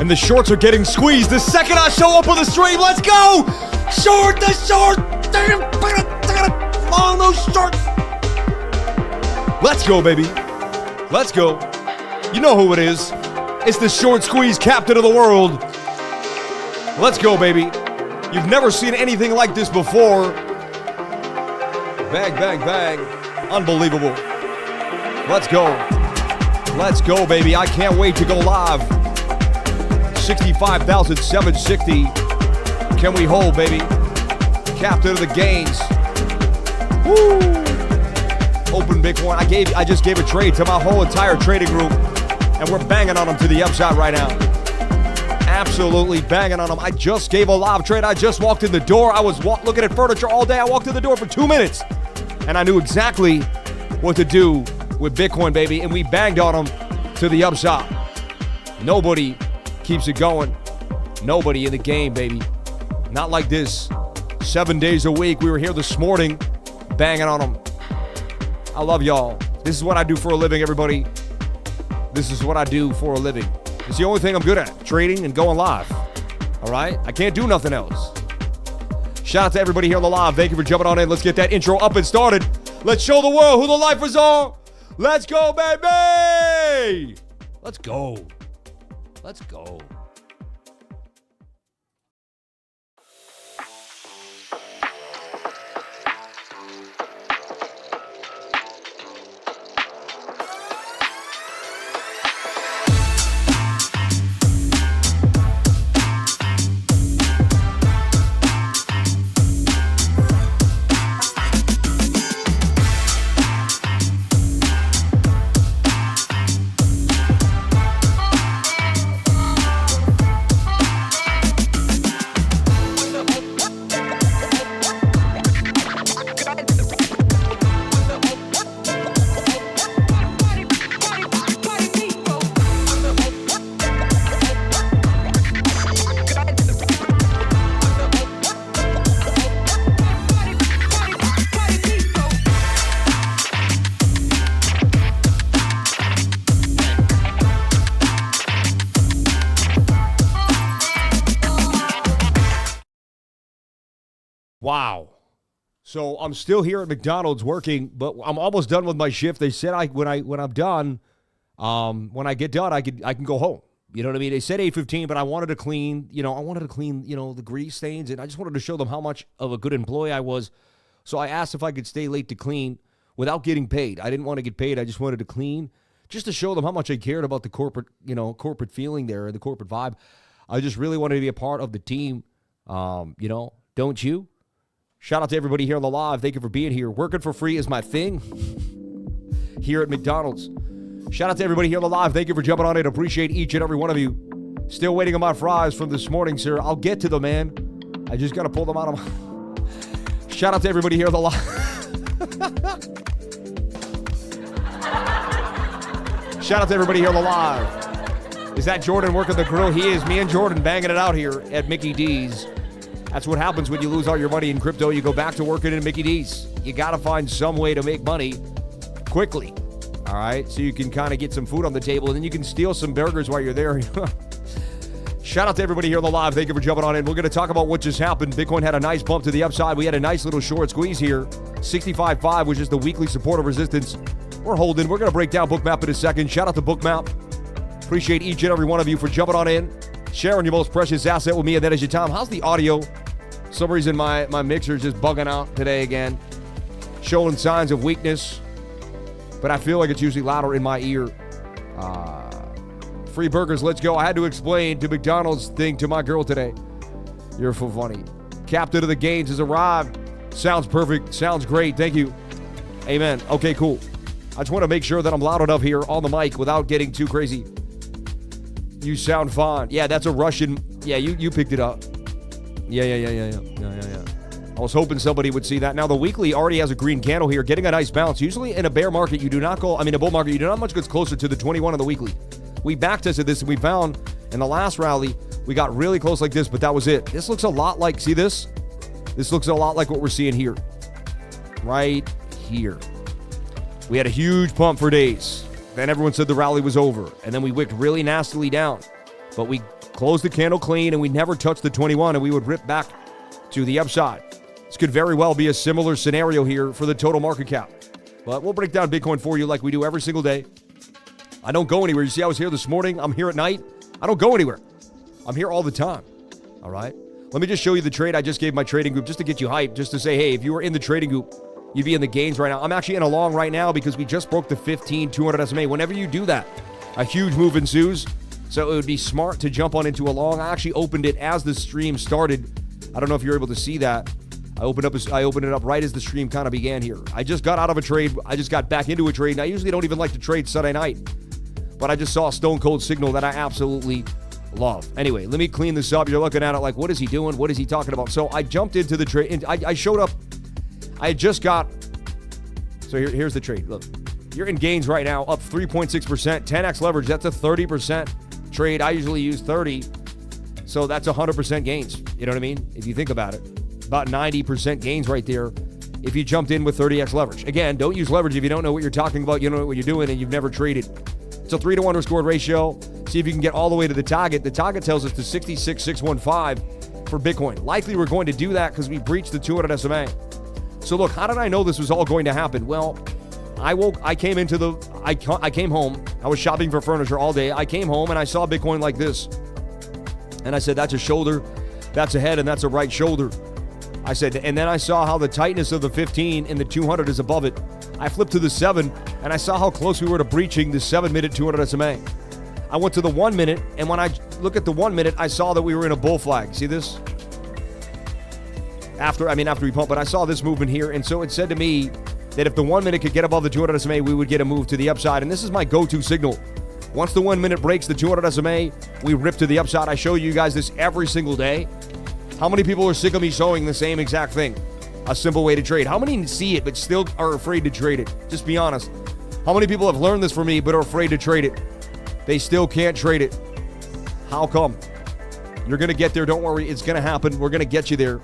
And the shorts are getting squeezed. The second I show up on the stream, let's go! Short, the short! Long those shorts! Let's go, baby. Let's go. You know who it is. It's the short squeeze captain of the world. Let's go, baby. You've never seen anything like this before. Bang, bang, bang. Unbelievable. Let's go. Let's go, baby. I can't wait to go live. 65,760. Can we hold, baby? Captain of the gains. Woo! Open Bitcoin. I just gave a trade to my whole entire trading group, and we're banging on them to the upside right now. Absolutely banging on them. I just gave a live trade. I just walked in the door. I was looking at furniture all day. I walked in the door for 2 minutes, and I knew exactly what to do with Bitcoin, baby, and we banged on them to the upside. Nobody keeps it going. Nobody in the game, baby. Not like this. 7 days a week. We were here this morning banging on them. I love y'all. This is what I do for a living, everybody. This is what I do for a living. It's the only thing I'm good at, trading and going live. All right? I can't do nothing else. Shout out to everybody here on the live. Thank you for jumping on in. Let's get that intro up and started. Let's show the world who the lifers are. Let's go, baby! Let's go. Let's go. Wow. So I'm still here at McDonald's working, but I'm almost done with my shift. They said when I'm done, when I get done, I can go home. You know what I mean? They said 8:15, but I wanted to clean, the grease stains, and I just wanted to show them how much of a good employee I was. So I asked if I could stay late to clean without getting paid. I didn't want to get paid. I just wanted to clean just to show them how much I cared about the corporate feeling there and the corporate vibe. I just really wanted to be a part of the team. Don't you? Shout out to everybody here on the live. Thank you for being here. Working for free is my thing here at McDonald's. Shout out to everybody here on the live. Thank you for jumping on in. Appreciate each and every one of you. Still waiting on my fries from this morning, sir. I'll get to them, man. I just got to pull them out of my... Shout out to everybody here on the live. Shout out to everybody here on the live. Is that Jordan working the grill? He is. Me and Jordan banging it out here at Mickey D's. That's what happens when you lose all your money in crypto. You go back to working in Mickey D's. You got to find some way to make money quickly, all right? So you can kind of get some food on the table, and then you can steal some burgers while you're there. Shout out to everybody here on the live. Thank you for jumping on in. We're going to talk about what just happened. Bitcoin had a nice bump to the upside. We had a nice little short squeeze here. 65.5, which is the weekly support of resistance. We're holding. We're going to break down Bookmap in a second. Shout out to Bookmap. Appreciate each and every one of you for jumping on in, sharing your most precious asset with me, and that is your time. How's the audio? For some reason, my mixer is just bugging out today again, showing signs of weakness, but I feel like it's usually louder in my ear. Free burgers, let's go. I had to explain the McDonald's thing to my girl today. You're so funny. Captain of the gains has arrived. Sounds perfect. Sounds great. Thank you. Amen. Okay, cool. I just want to make sure that I'm loud enough here on the mic without getting too crazy. You sound fine. Yeah, that's a Russian. Yeah, you picked it up. Yeah. I was hoping somebody would see that. Now, the weekly already has a green candle here, getting a nice bounce. Usually in a bear market, a bull market, you do not much gets closer to the 21 on the weekly. We backtested this, and we found in the last rally, we got really close like this, but that was it. This looks a lot like, see this? This looks a lot like what we're seeing here. Right here. We had a huge pump for days. Then everyone said the rally was over, and then we wicked really nastily down. But we close the candle clean, and we never touch the 21, and we would rip back to the upside. This could very well be a similar scenario here for the total market cap. But we'll break down Bitcoin for you like we do every single day. I don't go anywhere. You see, I was here this morning. I'm here at night. I don't go anywhere. I'm here all the time. All right? Let me just show you the trade I just gave my trading group just to get you hyped, just to say, hey, if you were in the trading group, you'd be in the gains right now. I'm actually in a long right now because we just broke the 15-200 SMA. Whenever you do that, a huge move ensues. So it would be smart to jump on into a long. I actually opened it as the stream started. I don't know if you're able to see that. I opened it up right as the stream kind of began here. I just got out of a trade. I just got back into a trade. And I usually don't even like to trade Sunday night. But I just saw a stone cold signal that I absolutely love. Anyway, let me clean this up. You're looking at it like, what is he doing? What is he talking about? So I jumped into the trade. I showed up. I had just got. So here's the trade. Look, you're in gains right now, up 3.6%. 10x leverage. That's a 30% trade. I usually use 30. So that's 100% gains. You know what I mean? If you think about it. About 90% gains right there if you jumped in with 30x leverage. Again, don't use leverage if you don't know what you're talking about, you don't know what you're doing, and you've never traded. It's a 3-to-1 risk reward ratio. See if you can get all the way to the target. The target tells us to 66,615 for Bitcoin. Likely we're going to do that because we breached the 200 SMA. So look, how did I know this was all going to happen? Well, I came home. I was shopping for furniture all day. I came home and I saw Bitcoin like this. And I said, that's a shoulder, that's a head, and that's a right shoulder. I said, and then I saw how the tightness of the 15 and the 200 is above it. I flipped to the 7, and I saw how close we were to breaching the 7-minute 200 SMA. I went to the 1 minute, and when I look at the 1 minute, I saw that we were in a bull flag. See this? After we pumped, but I saw this movement here, and so it said to me that if the 1 minute could get above the 200 SMA, we would get a move to the upside, and this is my go-to signal. Once the 1 minute breaks the 200 SMA, we rip to the upside. I show you guys this every single day. How many people are sick of me showing the same exact thing? A simple way to trade. How many see it but still are afraid to trade it? Just be honest. How many people have learned this from me but are afraid to trade it? They still can't trade it. How come? You're going to get there. Don't worry. It's going to happen. We're going to get you there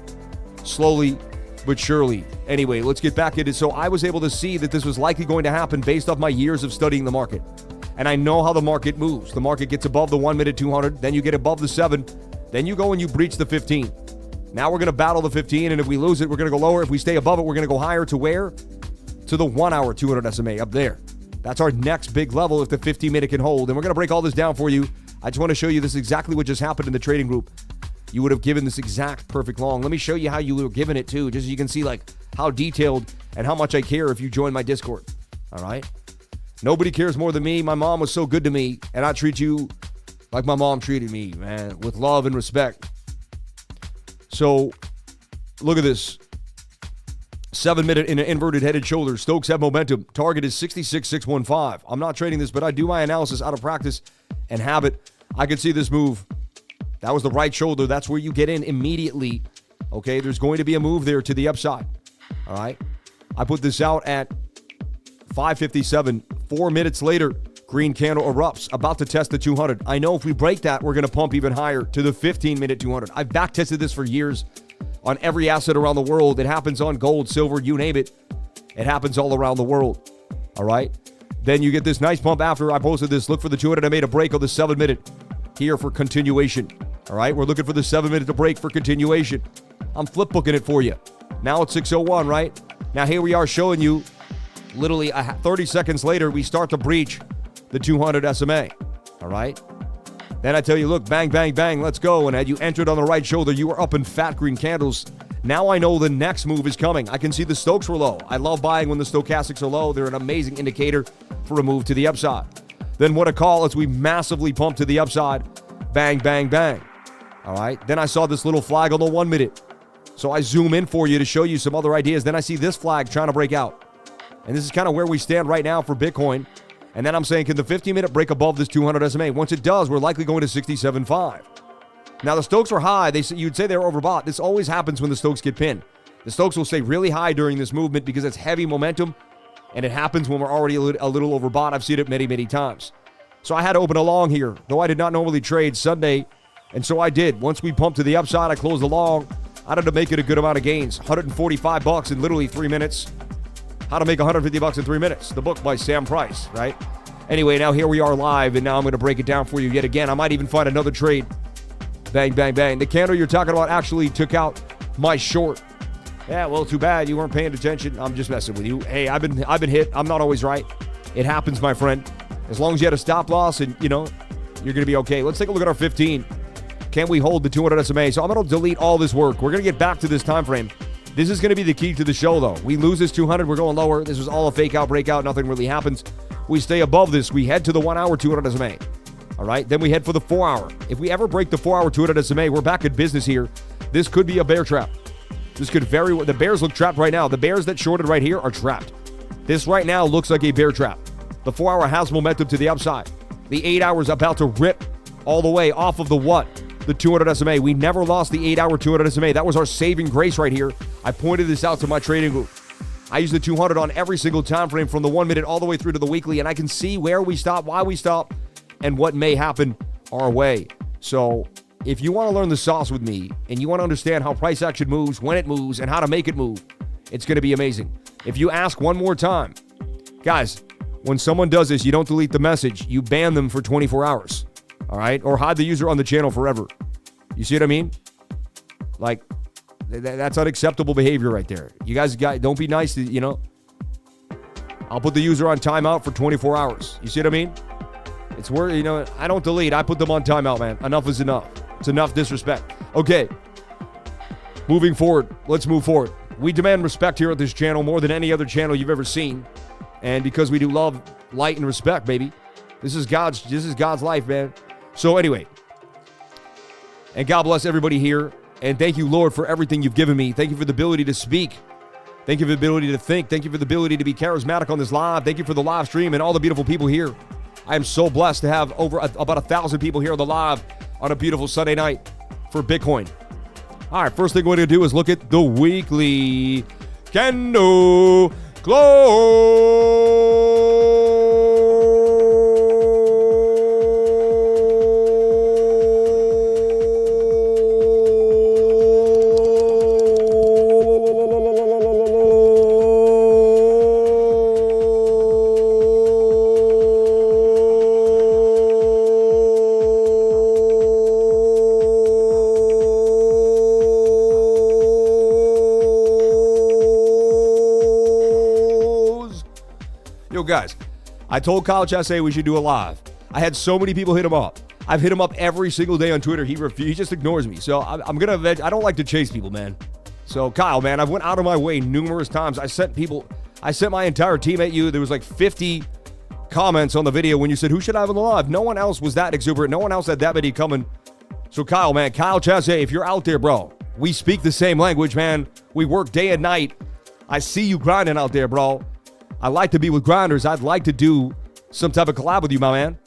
slowly but surely. Anyway, let's get back into it. So I was able to see that this was likely going to happen based off my years of studying the market. And I know how the market moves. The market gets above the 1 minute 200. Then you get above the 7. Then you go and you breach the 15. Now we're going to battle the 15, and if we lose it, we're going to go lower. If we stay above it, we're going to go higher to where? To the 1 hour 200 SMA up there. That's our next big level if the 15-minute can hold. And we're going to break all this down for you. I just want to show you this exactly what just happened in the trading group. You would have given this exact perfect long. Let me show you how you were given it too, just so you can see like how detailed and how much I care if you join my Discord. All right? Nobody cares more than me. My mom was so good to me, and I treat you like my mom treated me, man, with love and respect. So, look at this. 7-minute in an inverted headed shoulder. Stokes have momentum. Target is 66,615. I'm not trading this, but I do my analysis out of practice and habit. I can see this move. That was the right shoulder. That's where you get in immediately. Okay, there's going to be a move there to the upside. All right. I put this out at 5:57. 4 minutes later, green candle erupts, about to test the 200. I know if we break that, we're going to pump even higher to the 15-minute 200. I've back-tested this for years on every asset around the world. It happens on gold, silver, you name it. It happens all around the world. All right? Then you get this nice pump after I posted this. Look for the 200. I made a break on the 7-minute here for continuation. All right? We're looking for the 7-minute to break for continuation. I'm flip booking it for you. Now it's 6:01, right? Now here we are showing you literally 30 seconds later, we start to breach the 200 SMA, all right? Then I tell you, look, bang, bang, bang, let's go. And had you entered on the right shoulder, you were up in fat green candles. Now I know the next move is coming. I can see the Stokes were low. I love buying when the stochastics are low. They're an amazing indicator for a move to the upside. Then what a call as we massively pump to the upside. Bang, bang, bang. All right? Then I saw this little flag on the 1 minute. So I zoom in for you to show you some other ideas. Then I see this flag trying to break out. And this is kind of where we stand right now for Bitcoin. And then I'm saying, can the 15-minute break above this 200 SMA? Once it does, we're likely going to 67.5. Now, the Stokes were high. You'd say they were overbought. This always happens when the Stokes get pinned. The Stokes will stay really high during this movement because it's heavy momentum, and it happens when we're already a little overbought. I've seen it many, many times. So I had to open a long here, though I did not normally trade Sunday, and so I did. Once we pumped to the upside, I closed the long. I had to make it a good amount of gains. $145 in literally 3 minutes. How to make $150 in 3 minutes. The book by Sam Price, right? Anyway, now here we are live, and now I'm going to break it down for you yet again. I might even find another trade Bang, bang, bang. The candle you're talking about actually took out my short. Yeah, well, too bad you weren't paying attention. I'm just messing with you. Hey, I've been hit. I'm not always right. It happens, my friend. As long as you had a stop loss and, you're going to be okay. Let's take a look at our 15. Can we hold the 200 SMA? So I'm going to delete all this work. We're going to get back to this time frame. This is going to be the key to the show, though. We lose this 200. We're going lower. This was all a fake out, breakout. Nothing really happens. We stay above this. We head to the 1 hour 200 SMA. All right, then we head for the 4 hour. If we ever break the 4 hour 200 SMA, we're back at business here. This could be a bear trap. This could the bears look trapped right now. The bears that shorted right here are trapped. This right now looks like a bear trap. The 4 hour has momentum to the upside. The 8 hours about to rip all the way off of the what? The 200 SMA. We never lost the 8 hour 200 SMA. That was our saving grace right here. I pointed this out to my trading group. I use the 200 on every single time frame from the 1 minute all the way through to the weekly, and I can see where we stop, why we stop, and what may happen our way. So if you want to learn the sauce with me and you want to understand how price action moves, when it moves, and how to make it move, it's going to be amazing. If you ask one more time, guys, when someone does this, you don't delete the message. You ban them for 24 hours, all right? Or hide the user on the channel forever. You see what I mean? Like, that's unacceptable behavior right there. You guys don't be nice to, I'll put the user on timeout for 24 hours. You see what I mean? It's where, I don't delete. I put them on timeout, man. Enough is enough. It's enough disrespect. Okay. Moving forward. Let's move forward. We demand respect here at this channel more than any other channel you've ever seen. And because we do love, light, and respect, baby. This is God's life, man. So anyway. And God bless everybody here. And thank you, Lord, for everything you've given me. Thank you for the ability to speak. Thank you for the ability to think. Thank you for the ability to be charismatic on this live. Thank you for the live stream and all the beautiful people here. I am so blessed to have about 1,000 people here on the live on a beautiful Sunday night for Bitcoin. All right, first thing we're going to do is look at the weekly candle close. Guys, I told College SA we should do a live. I had so many people hit him up. I've hit him up every single day on Twitter. He just ignores me. So I don't like to chase people, man. So Kyle, man, I've went out of my way numerous times. I sent my entire team at you. There was like 50 comments on the video when you said, who should I have on the live? No one else was that exuberant. No one else had that many coming. So Kyle, man, Kyle Chase, if you're out there, bro, we speak the same language, man. We work day and night. I see you grinding out there, bro. I like to be with grinders. I'd like to do some type of collab with you, my man.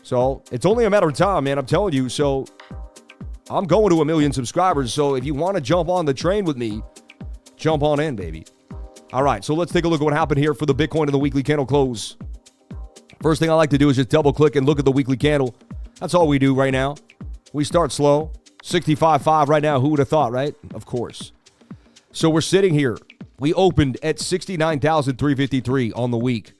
So it's only a matter of time, man. I'm telling you. So I'm going to 1 million subscribers. So if you want to jump on the train with me, jump on in, baby. All right. So let's take a look at what happened here for the Bitcoin and the weekly candle close. First thing I like to do is just double click and look at the weekly candle. That's all we do right now. We start slow. 65.5 right now. Who would have thought, right? Of course. So we're sitting here. We opened at 69,353 on the week.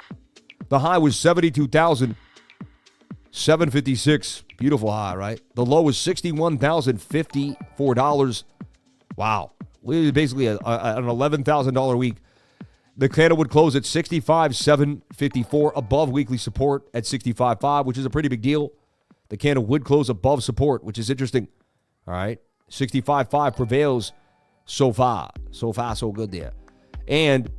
The high was 72,756. Beautiful high, right? The low was $61,054. Wow. We basically an $11,000 week. The candle would close at 65,754 above weekly support at 65.5, which is a pretty big deal. The candle would close above support, which is interesting. All right. 65.5 prevails so far. So far, so good there. And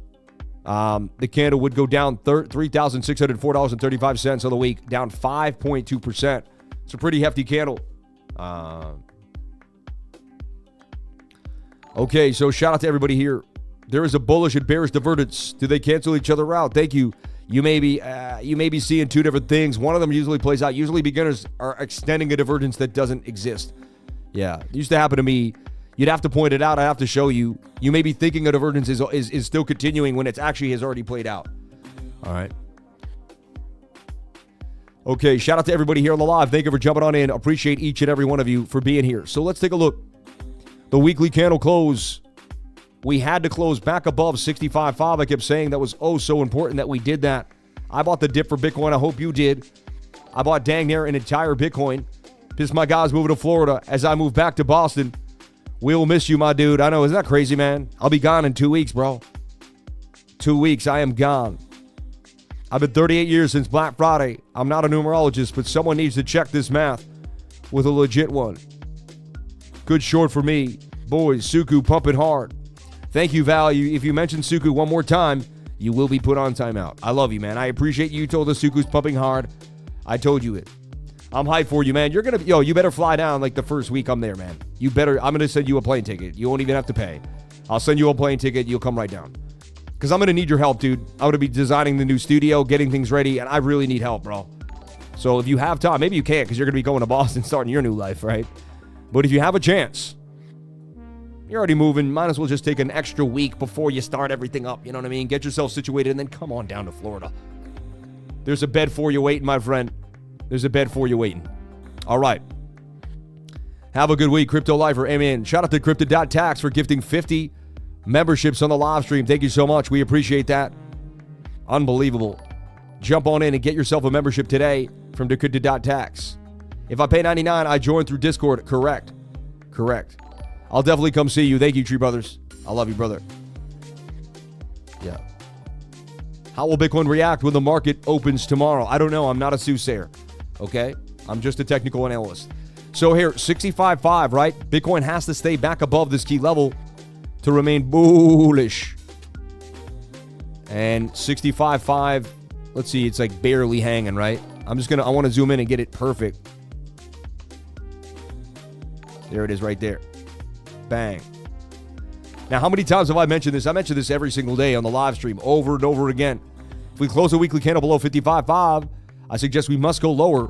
the candle would go down $3,604.35 on the week, down 5.2%. It's a pretty hefty candle. Okay, so shout out to everybody here. There is a bullish and bearish divergence. Do they cancel each other out? Thank you. You may be seeing two different things. One of them usually plays out. Usually beginners are extending a divergence that doesn't exist. Yeah, it used to happen to me. You'd have to point it out. I have to show you. You may be thinking a divergence is still continuing when it actually has already played out. All right. Okay, shout out to everybody here on the live. Thank you for jumping on in. Appreciate each and every one of you for being here. So let's take a look. The weekly candle close. We had to close back above 65.5. I kept saying that was so important that we did that. I bought the dip for Bitcoin. I hope you did. I bought dang near an entire Bitcoin. Pissed my guys moving to Florida as I move back to Boston. We'll miss you, my dude. I know, isn't that crazy, man? I'll be gone in 2 weeks, bro. 2 weeks, I am gone. I've been 38 years since Black Friday. I'm not a numerologist, but someone needs to check this math with a legit one. Good short for me. Boys, Suku pumping hard. Thank you, Val. If you mention Suku one more time, you will be put on timeout. I love you, man. I appreciate you told us Suku's pumping hard. I told you it. I'm hyped for you, man. You're going to, you better fly down like the first week I'm there, man. I'm going to send you a plane ticket. You won't even have to pay. I'll send you a plane ticket. You'll come right down. Because I'm going to need your help, dude. I'm going to be designing the new studio, getting things ready, and I really need help, bro. So if you have time, maybe you can't because you're going to be going to Boston starting your new life, right? But if you have a chance, you're already moving. Might as well just take an extra week before you start everything up. You know what I mean? Get yourself situated and then come on down to Florida. There's a bed for you waiting, my friend. There's a bed for you waiting. All right. Have a good week, Crypto Lifer. Amen. Shout out to Crypto.tax for gifting 50 memberships on the live stream. Thank you so much. We appreciate that. Unbelievable. Jump on in and get yourself a membership today from Crypto.tax. If I pay $99, I join through Discord. Correct. I'll definitely come see you. Thank you, Tree Brothers. I love you, brother. Yeah. How will Bitcoin react when the market opens tomorrow? I don't know. I'm not a soothsayer. Okay? I'm just a technical analyst. So here, 65.5, right? Bitcoin has to stay back above this key level to remain bullish. And 65.5, let's see, it's like barely hanging, right? I want to zoom in and get it perfect. There it is right there. Bang. Now, how many times have I mentioned this? I mention this every single day on the live stream, over and over again. If we close a weekly candle below 55.5, I suggest we must go lower,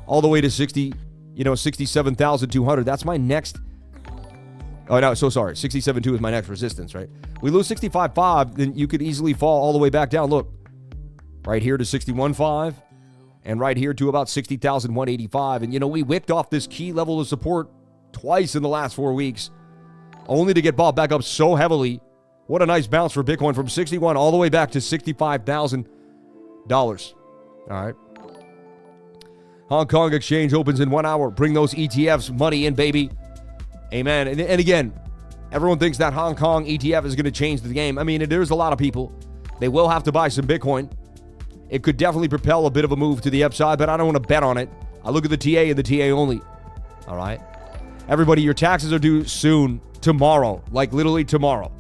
all the way to 67,200. That's my next. Oh, no, so sorry. 67.2 is my next resistance, right? We lose 65.5, then you could easily fall all the way back down. Look, right here to 61.5, and right here to about 60,185. And, we whipped off this key level of support twice in the last 4 weeks, only to get bought back up so heavily. What a nice bounce for Bitcoin from 61 all the way back to $65,000. All right. Hong Kong exchange opens in 1 hour. Bring those ETFs money in, baby. Amen. And again, everyone thinks that Hong Kong ETF is going to change the game. I mean, there's a lot of people. They will have to buy some Bitcoin. It could definitely propel a bit of a move to the upside, but I don't want to bet on it. I look at the TA and the TA only. All right. Everybody, your taxes are due soon, tomorrow, like literally tomorrow.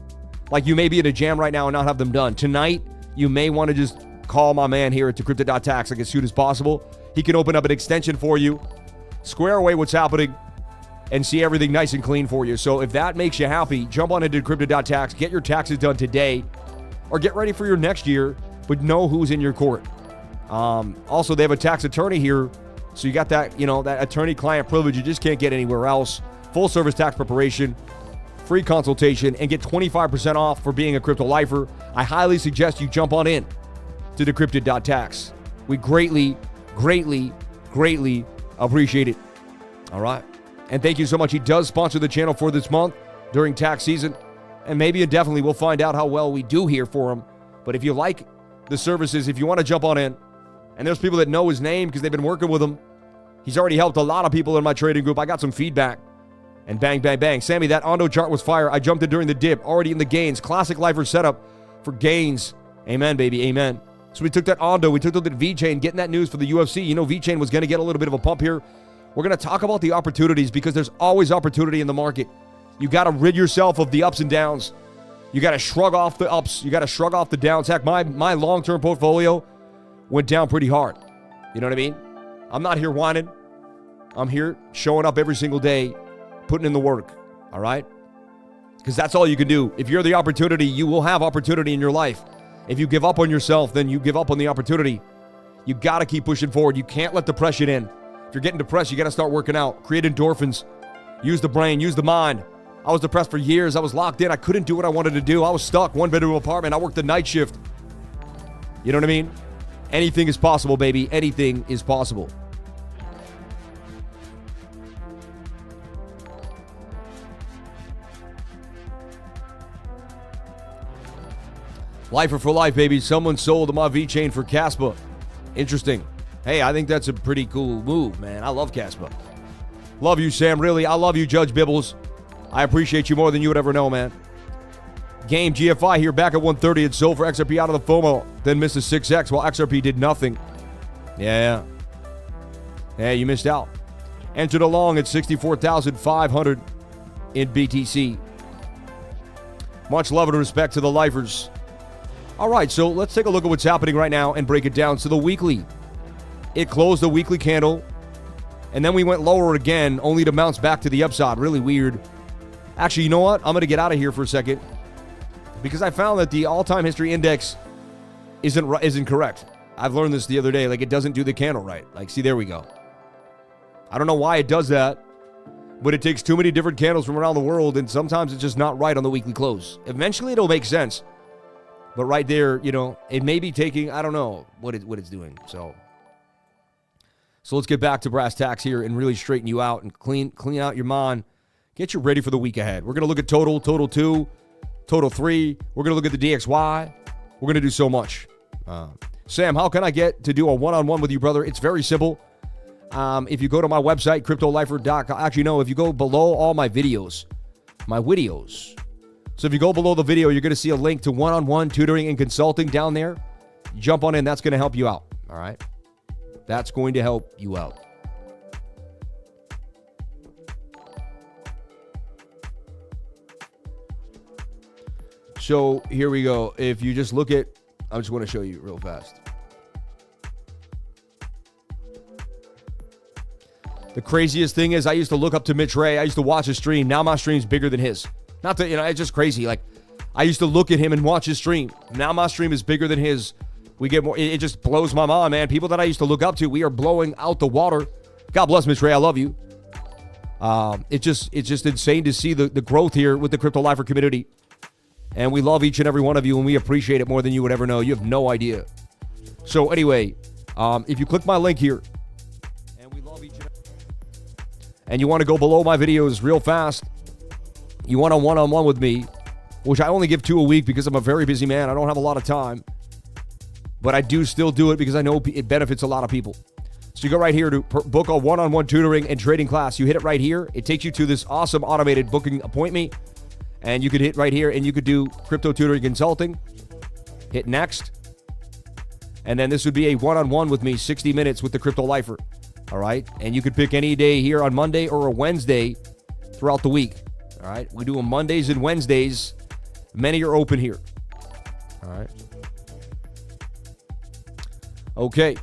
Like you may be in a jam right now and not have them done. Tonight, you may want to just call my man here at Crypto.tax like as soon as possible. He can open up an extension for you, square away what's happening, and see everything nice and clean for you. So if that makes you happy, jump on into Crypto.tax, get your taxes done today, or get ready for your next year, but know who's in your court. Also, they have a tax attorney here, so you got that, that attorney-client privilege you just can't get anywhere else. Full-service tax preparation, free consultation, and get 25% off for being a crypto lifer. I highly suggest you jump on in to Decrypted.tax. We greatly appreciate it. All right. And thank you so much. He does sponsor the channel for this month during tax season. And maybe and definitely we'll find out how well we do here for him. But if you like the services, if you want to jump on in, and there's people that know his name because they've been working with him. He's already helped a lot of people in my trading group. I got some feedback. And bang, bang, bang. Sammy, that ONDO chart was fire. I jumped in during the dip, already in the gains. Classic lifer setup for gains. Amen, baby. Amen. So we took that ONDO. We took that VeChain, getting that news for the UFC. VeChain was going to get a little bit of a pump here. We're going to talk about the opportunities because there's always opportunity in the market. You got to rid yourself of the ups and downs. You got to shrug off the ups. You got to shrug off the downs. Heck, my long-term portfolio went down pretty hard. You know what I mean? I'm not here whining. I'm here showing up every single day, putting in the work. All right? Because that's all you can do. If you're the opportunity, you will have opportunity in your life. If you give up on yourself, then you give up on the opportunity. You got to keep pushing forward. You can't let depression in. If you're getting depressed, you got to start working out. Create endorphins. Use the brain. Use the mind. I was depressed for years. I was locked in. I couldn't do what I wanted to do. I was stuck. 1-bedroom apartment. I worked the night shift. You know what I mean? Anything is possible, baby. Anything is possible. Lifer for life, baby. Someone sold my VeChain for Caspa. Interesting. Hey, I think that's a pretty cool move, man. I love Caspa. Love you, Sam. Really, I love you, Judge Bibbles. I appreciate you more than you would ever know, man. Game GFI here back at 130. It's sold for XRP out of the FOMO. Then misses 6X while XRP did nothing. Yeah. Hey, you missed out. Entered along at 64,500 in BTC. Much love and respect to the lifers. All right, so let's take a look at what's happening right now and break it down. So the weekly, it closed the weekly candle, and then we went lower again, only to bounce back to the upside. Really weird. Actually, you know what? I'm going to get out of here for a second because I found that the all-time history index isn't correct. I've learned this the other day. Like, it doesn't do the candle right. Like, see, there we go. I don't know why it does that, but it takes too many different candles from around the world, and sometimes it's just not right on the weekly close. Eventually, it'll make sense. But right there, you know, it may be taking, I don't know what it's doing. So let's get back to brass tacks here and really straighten you out and clean out your mind. Get you ready for the week ahead. We're going to look at total 2, total 3. We're going to look at the DXY. We're going to do so much. Sam, how can I get to do a one-on-one with you, brother? It's very simple. If you go to my website, cryptolifer.com. Actually, no, if you go below all my videos. So if you go below the video, you're going to see a link to one-on-one tutoring and consulting down there. Jump on in. That's going to help you out. All right? That's going to help you out. So here we go. If you just look at, I just want to show you real fast. The craziest thing is I used to look up to Mitch Ray. I used to watch his stream. Now my stream's bigger than his. Not that, it's just crazy. Like, I used to look at him and watch his stream. Now my stream is bigger than his. We get more. It just blows my mind, man. People that I used to look up to, we are blowing out the water. God bless Mitch Ray. I love you. It's just insane to see the growth here with the Crypto Lifer community. And we love each and every one of you, and we appreciate it more than you would ever know. You have no idea. So anyway, if you click my link here, and we love each and every, and you want to go below my videos real fast, you want a one-on-one with me, which I only give 2 a week because I'm a very busy man. I don't have a lot of time. But I do still do it because I know it benefits a lot of people. So you go right here to book a one-on-one tutoring and trading class. You hit it right here. It takes you to this awesome automated booking appointment. And you could hit right here and you could do crypto tutoring consulting. Hit next. And then this would be a one-on-one with me, 60 minutes with the Crypto Lifer. All right? And you could pick any day here on Monday or a Wednesday throughout the week. All right? We do them Mondays and Wednesdays. Many are open here. All right? Okay.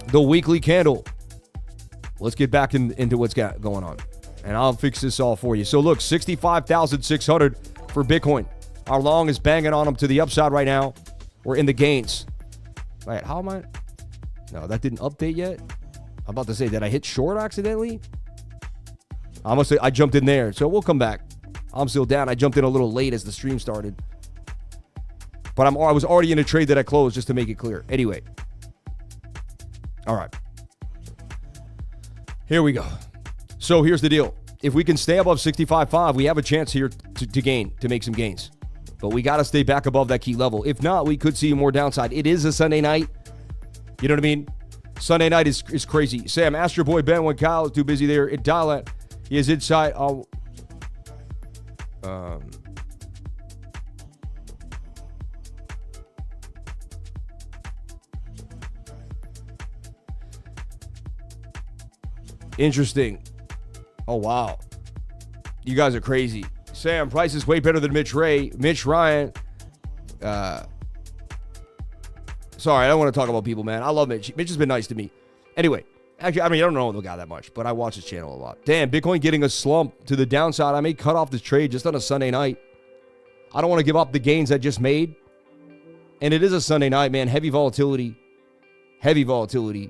The weekly candle. Let's get back into what's going on. And I'll fix this all for you. So look, 65,600 for Bitcoin. Our long is banging on them to the upside right now. We're in the gains. All right, how am I? No, that didn't update yet. I'm about to say, did I hit short accidentally? I must say, I jumped in there. So we'll come back. I'm still down. I jumped in a little late as the stream started. But I was already in a trade that I closed, just to make it clear. Anyway. All right. Here we go. So here's the deal. If we can stay above 65.5, we have a chance here to make some gains. But we got to stay back above that key level. If not, we could see more downside. It is a Sunday night. You know what I mean? Sunday night is crazy. Sam, ask your boy Ben when Kyle is too busy there at Dial-Up. He is inside. Interesting. Oh, wow. You guys are crazy. Sam, price is way better than Mitch Ray. Mitch Ryan. Sorry, I don't want to talk about people, man. I love Mitch. Mitch has been nice to me. Anyway, actually, I don't know the guy that much, but I watch his channel a lot. Damn, Bitcoin getting a slump to the downside. I may cut off this trade just on a Sunday night. I don't want to give up the gains I just made. And it is a Sunday night, man. Heavy volatility. Heavy volatility.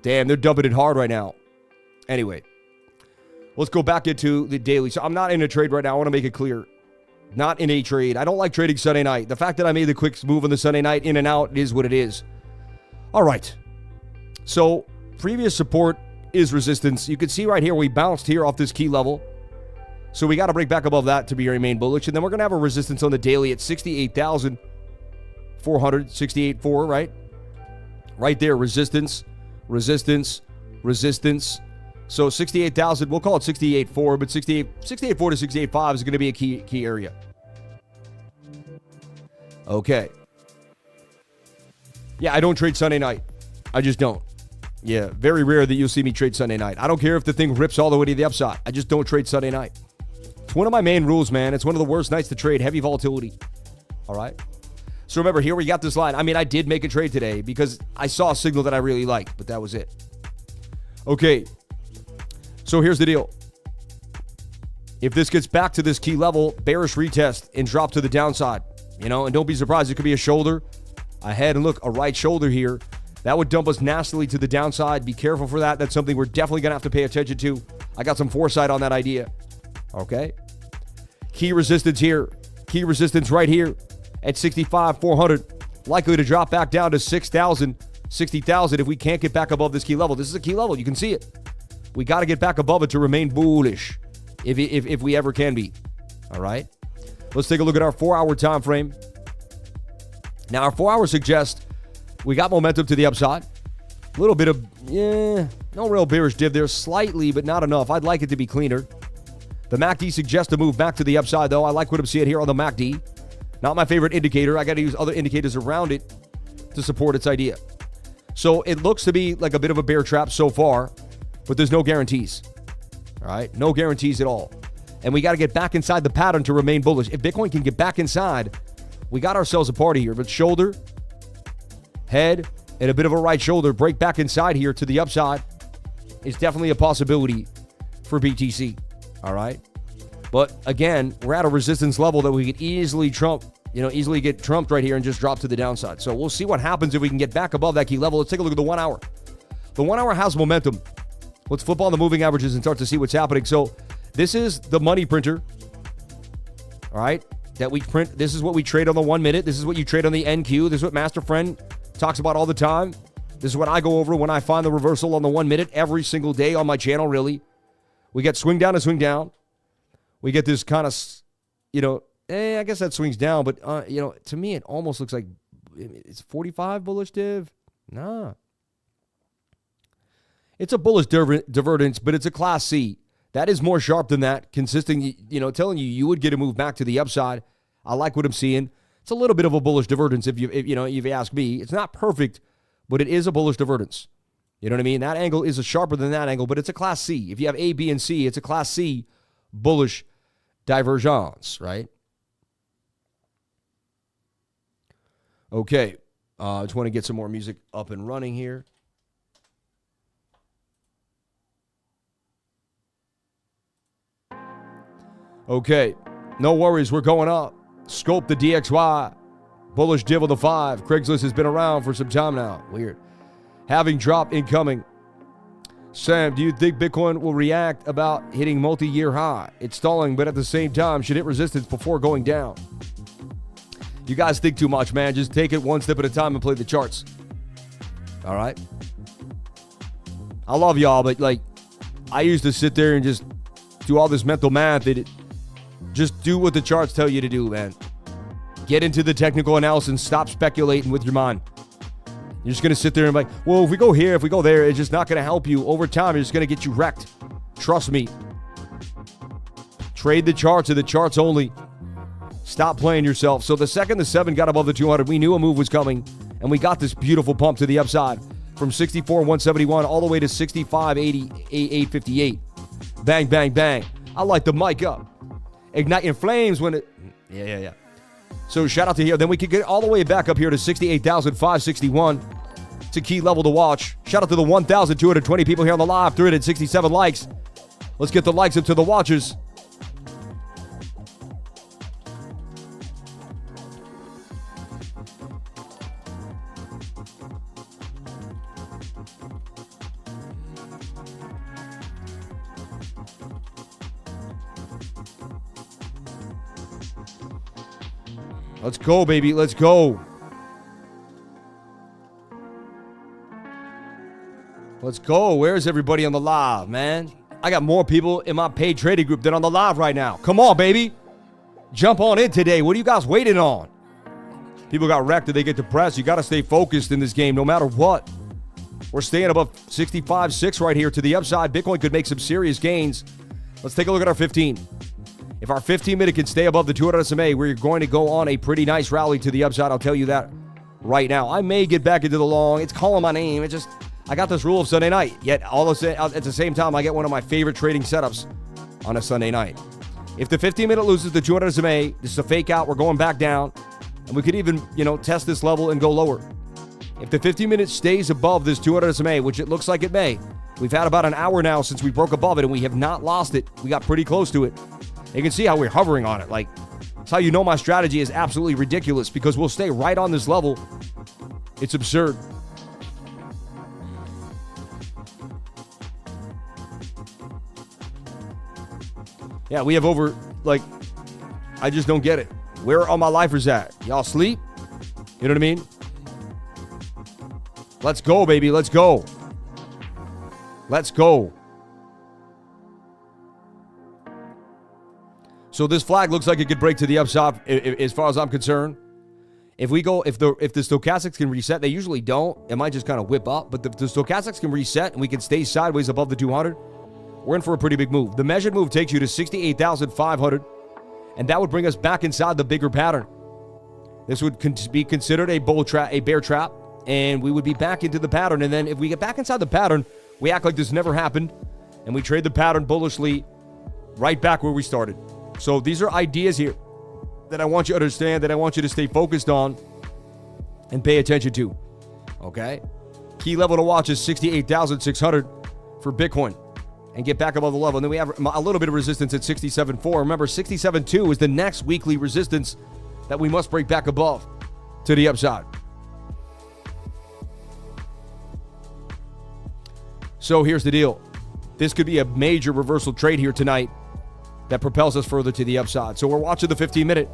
Damn, they're dumping it hard right now. Anyway, let's go back into the daily. So I'm not in a trade right now. I want to make it clear. Not in a trade. I don't like trading Sunday night. The fact that I made the quick move on the Sunday night in and out is what it is. All right. So previous support is resistance. You can see right here we bounced here off this key level. So we got to break back above that to be remain bullish. And then we're going to have a resistance on the daily at 68,400, 68.4, right? Right there, resistance. resistance, resistance. So 68,000, we'll call it 68.4, but 68.4 to 68.5 is going to be a key area. Okay. Yeah, I don't trade Sunday night. I just don't. Yeah, very rare that you'll see me trade Sunday night. I don't care if the thing rips all the way to the upside. I just don't trade Sunday night. It's one of my main rules, man. It's one of the worst nights to trade heavy volatility. All right? So remember, here we got this line. I mean, I did make a trade today because I saw a signal that I really liked, but that was it. Okay. So here's the deal. If this gets back to this key level, bearish retest and drop to the downside, you know, and don't be surprised. It could be a shoulder, a head, and look, a right shoulder here. That would dump us nastily to the downside. Be careful for that. That's something we're definitely going to have to pay attention to. I got some foresight on that idea. Okay. Key resistance here. Key resistance right here at 65,400. Likely to drop back down to 6,000, 60,000 if we can't get back above this key level. This is a key level. You can see it. We got to get back above it to remain bullish if we ever can be. All right. Let's take a look at our 4-hour time frame. Now, our 4-hour suggests we got momentum to the upside. A little bit of, no real bearish div there. Slightly, but not enough. I'd like it to be cleaner. The MACD suggests a move back to the upside, though. I like what I'm seeing here on the MACD. Not my favorite indicator. I got to use other indicators around it to support its idea. So it looks to be like a bit of a bear trap so far, but there's no guarantees. All right? No guarantees at all. And we got to get back inside the pattern to remain bullish. If Bitcoin can get back inside, we got ourselves a party here. But shoulder, head, and a bit of a right shoulder break back inside here to the upside is definitely a possibility for BTC. All right. But again, we're at a resistance level that we could easily easily get trumped right here and just drop to the downside. So we'll see what happens if we can get back above that key level. Let's take a look at the 1 hour. The 1 hour has momentum. Let's flip on the moving averages and start to see what's happening. So this is the money printer. All right. That we print. This is what we trade on the 1 minute. This is what you trade on the NQ. This is what Master Friend talks about all the time. This is what I go over when I find the reversal on the 1 minute every single day on my channel, really. We get swing down to swing down. We get this kind of, I guess that swings down, but, to me, it almost looks like it's 45 bullish div. Nah. It's a bullish divergence, but it's a class C. That is more sharp than that, consisting, telling you would get a move back to the upside. I like what I'm seeing. It's a little bit of a bullish divergence if you ask me. It's not perfect, but it is a bullish divergence. You know what I mean? That angle is sharper than that angle, but it's a class C. If you have A, B, and C, it's a class C bullish divergence, right? Okay. I just want to get some more music up and running here. Okay. No worries. We're going up. Scope the DXY. Bullish div on the 5. Craigslist has been around for some time now. Weird. Having drop incoming. Sam, do you think Bitcoin will react about hitting multi-year high? It's stalling, but at the same time, should hit resistance before going down. You guys think too much, man. Just take it one step at a time and play the charts. All right? I love y'all, but, I used to sit there and just do all this mental math. Just do what the charts tell you to do, man. Get into the technical analysis. Stop speculating with your mind. You're just going to sit there and be like, well, if we go here, if we go there, it's just not going to help you. Over time, it's just going to get you wrecked. Trust me. Trade the charts or the charts only. Stop playing yourself. So the second the 7 got above the 200, we knew a move was coming, and we got this beautiful pump to the upside from 64,171 all the way to 65,858. Bang, bang, bang. I light the mic up. Igniting flames when it... Yeah. So shout out to here. Then we could get all the way back up here to 68,561. It's a key level to watch. Shout out to the 1,220 people here on the live. 367 likes. Let's get the likes up to the watchers. Let's go, baby. Let's go. Let's go. Where's everybody on the live, man? I got more people in my paid trading group than on the live right now. Come on, baby. Jump on in today. What are you guys waiting on? People got wrecked and they get depressed. You got to stay focused in this game no matter what. We're staying above 65.6 right here to the upside. Bitcoin could make some serious gains. Let's take a look at our 15. If our 15-minute can stay above the 200 SMA, we're going to go on a pretty nice rally to the upside. I'll tell you that right now. I may get back into the long. It's calling my name. It just, I got this rule of Sunday night. Yet, at the same time, I get one of my favorite trading setups on a Sunday night. If the 15-minute loses the 200 SMA, this is a fake out. We're going back down. And we could even, test this level and go lower. If the 15-minute stays above this 200 SMA, which it looks like it may, we've had about an hour now since we broke above it, and we have not lost it. We got pretty close to it. You can see how we're hovering on it. Like, that's how you know my strategy is absolutely ridiculous, because we'll stay right on this level. It's absurd. Yeah, we have over, I just don't get it. Where are all my lifers at? Y'all sleep? You know what I mean? Let's go, baby. Let's go. Let's go. So this flag looks like it could break to the upside as far as I'm concerned. If the stochastics can reset, they usually don't. It might just kind of whip up, but the stochastics can reset and we can stay sideways above the 200. We're in for a pretty big move. The measured move takes you to 68,500, and that would bring us back inside the bigger pattern. This would be considered a bear trap, and we would be back into the pattern. And then if we get back inside the pattern, we act like this never happened, and we trade the pattern bullishly right back where we started. So these are ideas here that I want you to understand, that I want you to stay focused on and pay attention to. Okay? Key level to watch is 68,600 for Bitcoin and get back above the level. And then we have a little bit of resistance at 67.4. Remember, 67.2 is the next weekly resistance that we must break back above to the upside. So here's the deal. This could be a major reversal trade here tonight that propels us further to the upside. So we're watching the 15-minute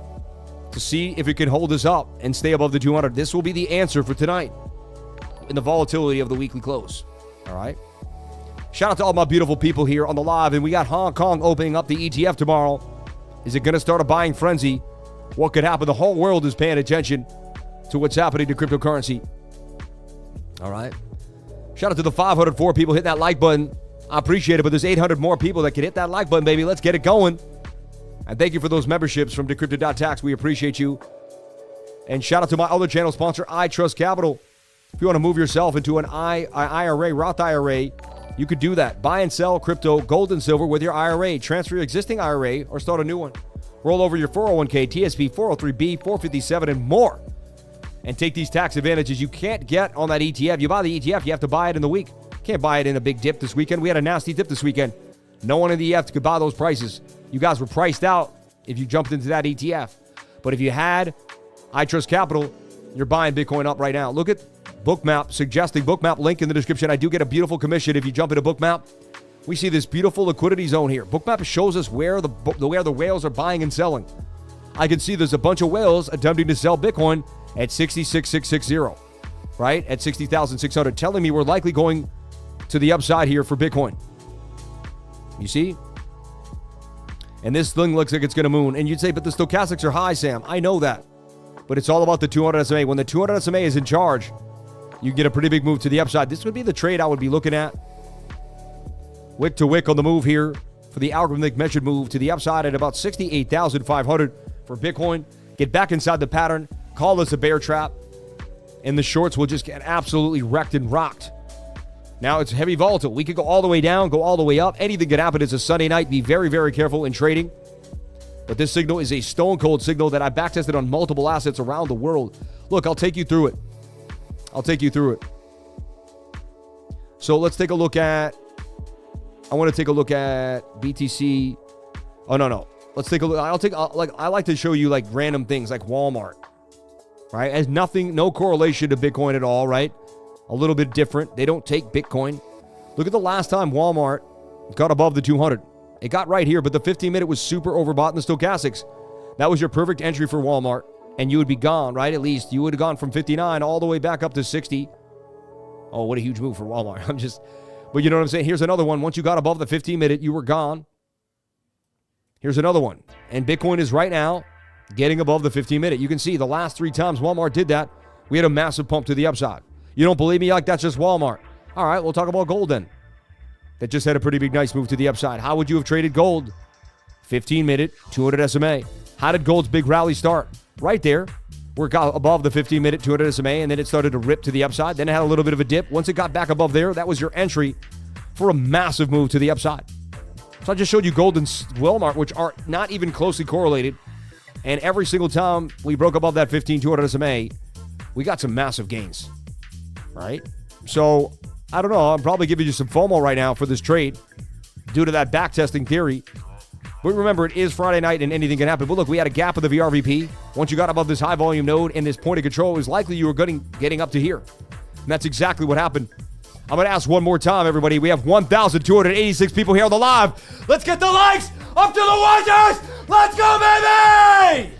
to see if it can hold us up and stay above the 200. This will be the answer for tonight in the volatility of the weekly close. All right? Shout out to all my beautiful people here on the live. And we got Hong Kong opening up the ETF tomorrow. Is it going to start a buying frenzy? What could happen? The whole world is paying attention to what's happening to cryptocurrency. All right? Shout out to the 504 people hitting that like button. I appreciate it, but there's 800 more people that can hit that like button, baby. Let's get it going. And thank you for those memberships from Decrypted.tax. We appreciate you. And shout out to my other channel sponsor, I Trust Capital. If you want to move yourself into an IRA, Roth IRA, you could do that. Buy and sell crypto, gold and silver with your IRA. Transfer your existing IRA or start a new one. Roll over your 401k, TSP, 403b, 457, and more. And take these tax advantages you can't get on that ETF. You buy the ETF, you have to buy it in the week. Can't buy it in a big dip this weekend. We had a nasty dip this weekend. No one in the ETF could buy those prices. You guys were priced out if you jumped into that ETF. But if you had I Trust Capital, you're buying Bitcoin up right now. Look at BookMap, suggesting BookMap, link in the description. I do get a beautiful commission if you jump into BookMap. We see this beautiful liquidity zone here. BookMap shows us where the whales are buying and selling. I can see there's a bunch of whales attempting to sell Bitcoin at 66,660, right? At 60,600, telling me we're likely going to the upside here for Bitcoin. You see? And this thing looks like it's going to moon. And you'd say, but the stochastics are high, Sam. I know that. But it's all about the 200 SMA. When the 200 SMA is in charge, you get a pretty big move to the upside. This would be the trade I would be looking at. Wick to wick on the move here for the algorithmic measured move to the upside at about 68,500 for Bitcoin. Get back inside the pattern. Call this a bear trap. And the shorts will just get absolutely wrecked and rocked. Now it's heavy volatile. We could go all the way down, go all the way up. Anything could happen. It's a Sunday night. Be very, very careful in trading. But this signal is a stone cold signal that I backtested on multiple assets around the world. Look, I'll take you through it. So let's take a look at, I want to take a look at BTC. Oh, no. Let's take a look. I like to show you like random things like Walmart, right? It has nothing, no correlation to Bitcoin at all, right? A little bit different. They don't take Bitcoin. Look at the last time Walmart got above the 200. It got right here, but the 15-minute was super overbought in the stochastics. That was your perfect entry for Walmart, and you would be gone, right? At least you would have gone from 59 all the way back up to 60. Oh, what a huge move for Walmart. But you know what I'm saying? Here's another one. Once you got above the 15-minute, you were gone. Here's another one. And Bitcoin is right now getting above the 15-minute. You can see the last 3 times Walmart did that, we had a massive pump to the upside. You don't believe me? Like, that's just Walmart. All right, we'll talk about gold then. That just had a pretty big nice move to the upside. How would you have traded gold? 15-minute, 200 SMA. How did gold's big rally start? Right there. We got above the 15-minute, 200 SMA, and then it started to rip to the upside. Then it had a little bit of a dip. Once it got back above there, that was your entry for a massive move to the upside. So I just showed you gold and Walmart, which are not even closely correlated. And every single time we broke above that 200 SMA, we got some massive gains, right? So I don't know. I'm probably giving you some FOMO right now for this trade due to that backtesting theory. But remember, it is Friday night and anything can happen. But look, we had a gap of the VRVP. Once you got above this high volume node and this point of control, it was likely you were getting up to here. And that's exactly what happened. I'm going to ask one more time, everybody. We have 1,286 people here on the live. Let's get the likes up to the watchers. Let's go, baby!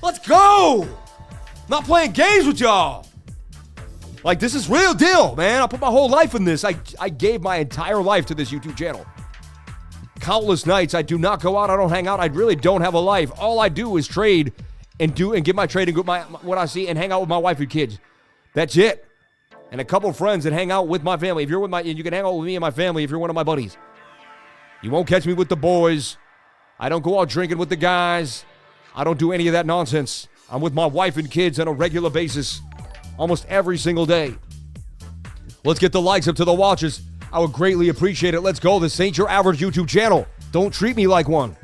Let's go! I'm not playing games with y'all. Like, this is real deal, man. I put my whole life in this. I gave my entire life to this YouTube channel. Countless nights. I do not go out. I don't hang out. I really don't have a life. All I do is trade and get my trading group, what I see, and hang out with my wife and kids. That's it. And a couple of friends that hang out with my family. If you're with you can hang out with me and my family if you're one of my buddies. You won't catch me with the boys. I don't go out drinking with the guys. I don't do any of that nonsense. I'm with my wife and kids on a regular basis, almost every single day. Let's get the likes up to the watchers. I would greatly appreciate it. Let's go. This ain't your average YouTube channel. Don't treat me like one.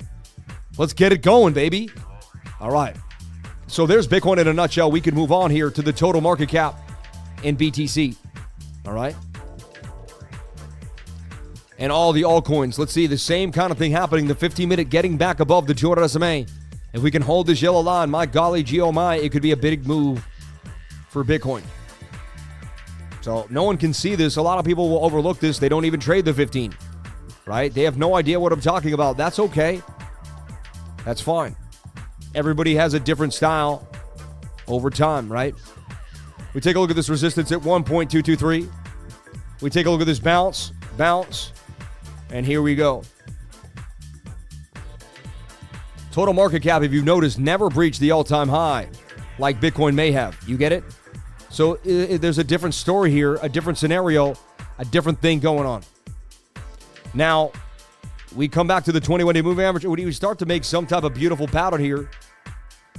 Let's get it going, baby. All right. So there's Bitcoin in a nutshell. We can move on here to the total market cap in BTC. All right. And all the altcoins. Let's see the same kind of thing happening. The 15-minute getting back above the 200 SMA. If we can hold this yellow line, my golly gee oh my, it could be a big move for Bitcoin. So no one can see this. A lot of people will overlook this. They don't even trade the 15, right? They have no idea what I'm talking about. That's okay. That's fine. Everybody has a different style over time, right? We take a look at this resistance at 1.223. We take a look at this bounce, and here we go. Total market cap, if you've noticed, never breached the all-time high like Bitcoin may have. You get it? So there's a different story here, a different scenario, a different thing going on. Now, we come back to the 21-day moving average. We start to make some type of beautiful pattern here.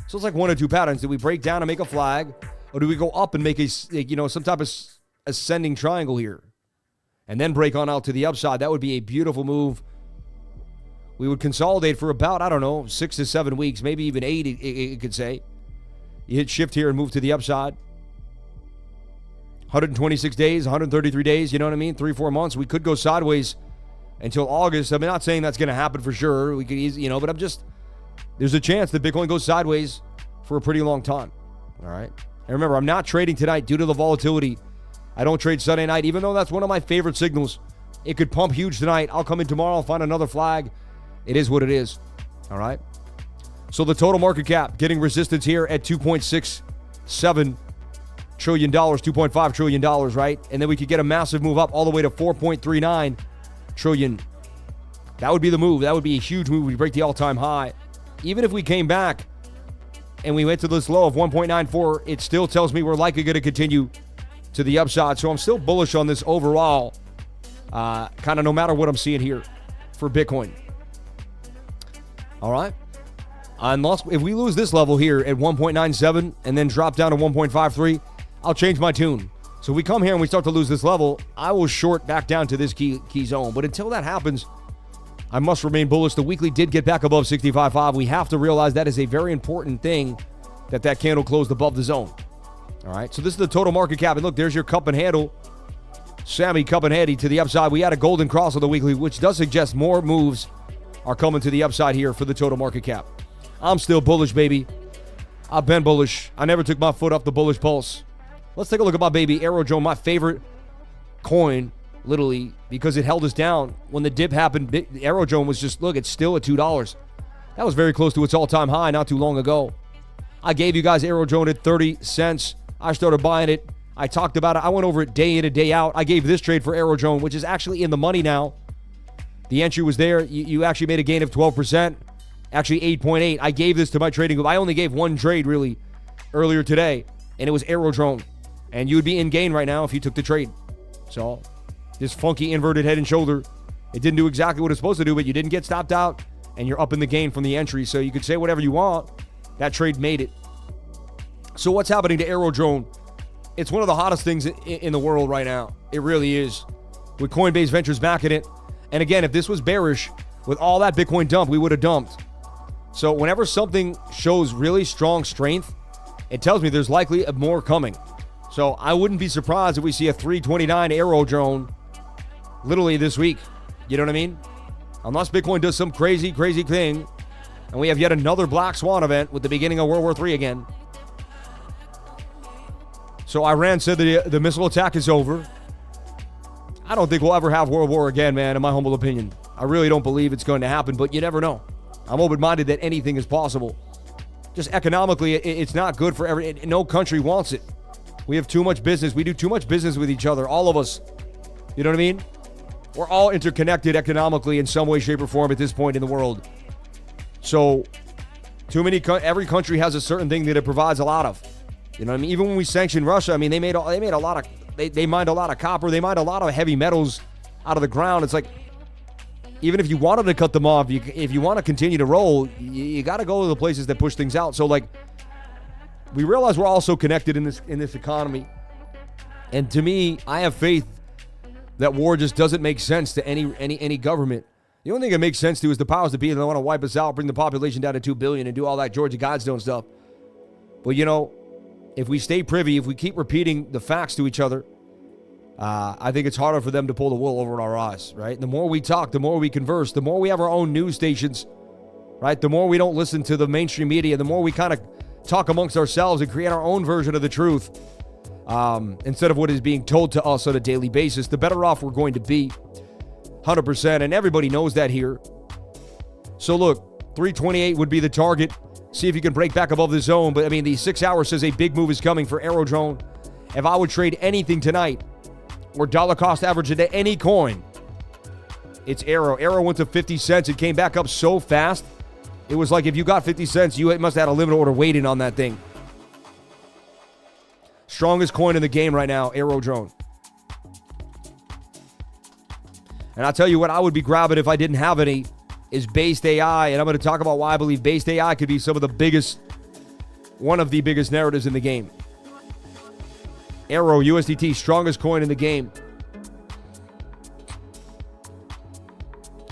So it's like one or two patterns. Do we break down and make a flag? Or do we go up and make some type of ascending triangle here? And then break on out to the upside. That would be a beautiful move. We would consolidate for about, 6 to 7 weeks, maybe even 8, it could say. You hit shift here and move to the upside. 126 days, 133 days, you know what I mean? 3-4 months. We could go sideways until August. I'm not saying that's going to happen for sure. We could easily, but there's a chance that Bitcoin goes sideways for a pretty long time. All right. And remember, I'm not trading tonight due to the volatility. I don't trade Sunday night, even though that's one of my favorite signals. It could pump huge tonight. I'll come in tomorrow, I'll find another flag. It is what it is. All right. So the total market cap getting resistance here at $2.67 trillion, $2.5 trillion, right? And then we could get a massive move up all the way to 4.39 trillion. That would be the move. That would be a huge move. We break the all-time high. Even if we came back and we went to this low of 1.94, it still tells me we're likely going to continue to the upside. So I'm still bullish on this overall, kind of no matter what I'm seeing here for Bitcoin. All right. Unless if we lose this level here at 1.97 and then drop down to 1.53, I'll change my tune. So we come here and we start to lose this level, I will short back down to this key zone. But until that happens, I must remain bullish. The weekly did get back above 65.5. We have to realize that is a very important thing, that candle closed above the zone. All right, so this is the total market cap. And look, there's your cup and handle. Sammy cup and handy to the upside. We had a golden cross on the weekly, which does suggest more moves are coming to the upside here for the total market cap. I'm still bullish, baby. I've been bullish. I never took my foot off the bullish pulse. Let's take a look at my baby AERO, my favorite coin, literally, because it held us down. When the dip happened, AERO was just, look, it's still at $2. That was very close to its all-time high not too long ago. I gave you guys AERO at 30 cents. I started buying it. I talked about it. I went over it day in and day out. I gave this trade for AERO, which is actually in the money now. The entry was there. You actually made a gain of 12%. Actually 8.8. I gave this to my trading group. I only gave one trade, really, earlier today, and it was AERO. And you would be in gain right now if you took the trade. So this funky inverted head and shoulder, it didn't do exactly what it's supposed to do, but you didn't get stopped out, and you're up in the game from the entry. So you could say whatever you want. That trade made it. So what's happening to AERO? It's one of the hottest things in the world right now. It really is. With Coinbase Ventures backing it. And again, if this was bearish, with all that Bitcoin dump, we would have dumped. So whenever something shows really strong strength, it tells me there's likely more coming. So I wouldn't be surprised if we see a 329 AERO drone literally this week. You know what I mean? Unless Bitcoin does some crazy, crazy thing, and we have yet another Black Swan event with the beginning of World War III again. So Iran said that the missile attack is over. I don't think we'll ever have World War again, man, in my humble opinion. I really don't believe it's going to happen, but you never know. I'm open-minded that anything is possible. Just economically, it's not good for no country wants it. We have too much business. We do too much business with each other, all of us. You know what I mean? We're all interconnected economically in some way, shape, or form at this point in the world. So, every country has a certain thing that it provides a lot of. You know what I mean? Even when we sanctioned Russia, I mean, they mined a lot of copper, they mined a lot of heavy metals out of the ground. It's like, even if you wanted to cut them off, if you want to continue to roll, you got to go to the places that push things out. So, like, we realize we're all so connected in this economy. And to me, I have faith that war just doesn't make sense to any government. The only thing it makes sense to is the powers that be that want to wipe us out, bring the population down to 2 billion, and do all that Georgia Guidestone stuff. But, you know, if we stay privy, if we keep repeating the facts to each other, I think it's harder for them to pull the wool over our eyes, right? The more we talk, the more we converse, the more we have our own news stations, right? The more we don't listen to the mainstream media, the more we kind of talk amongst ourselves and create our own version of the truth instead of what is being told to us on a daily basis, the better off we're going to be. 100%, and everybody knows that here. So look, 328 would be the target. See if you can break back above the zone. But I mean, the 6 hour says a big move is coming for AERO drone. If I would trade anything tonight, or dollar cost average into any coin, it's AERO. AERO went to 50 cents. It came back up so fast. It was like if you got 50 cents, you must have had a limit order waiting on that thing. Strongest coin in the game right now, AERO drone. And I'll tell you what I would be grabbing if I didn't have any is based AI. And I'm going to talk about why I believe based AI could be one of the biggest narratives in the game. AERO USDT, strongest coin in the game.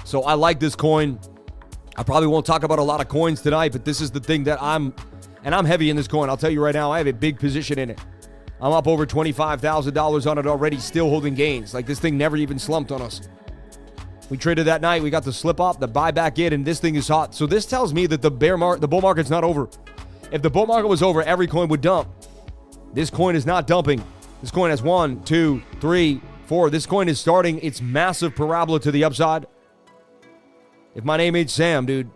So I like this coin. I probably won't talk about a lot of coins tonight, but this is the thing that I'm heavy in this coin. I'll tell you right now, I have a big position in it. I'm up over $25,000 on it already, still holding gains. Like, this thing never even slumped on us. We traded that night. We got the slip up, the buy back in, and this thing is hot. So this tells me that the bull market's not over. If the bull market was over, every coin would dump. This coin is not dumping. This coin has 1, 2, 3, 4. This coin is starting its massive parabola to the upside. If my name ain't Sam, dude,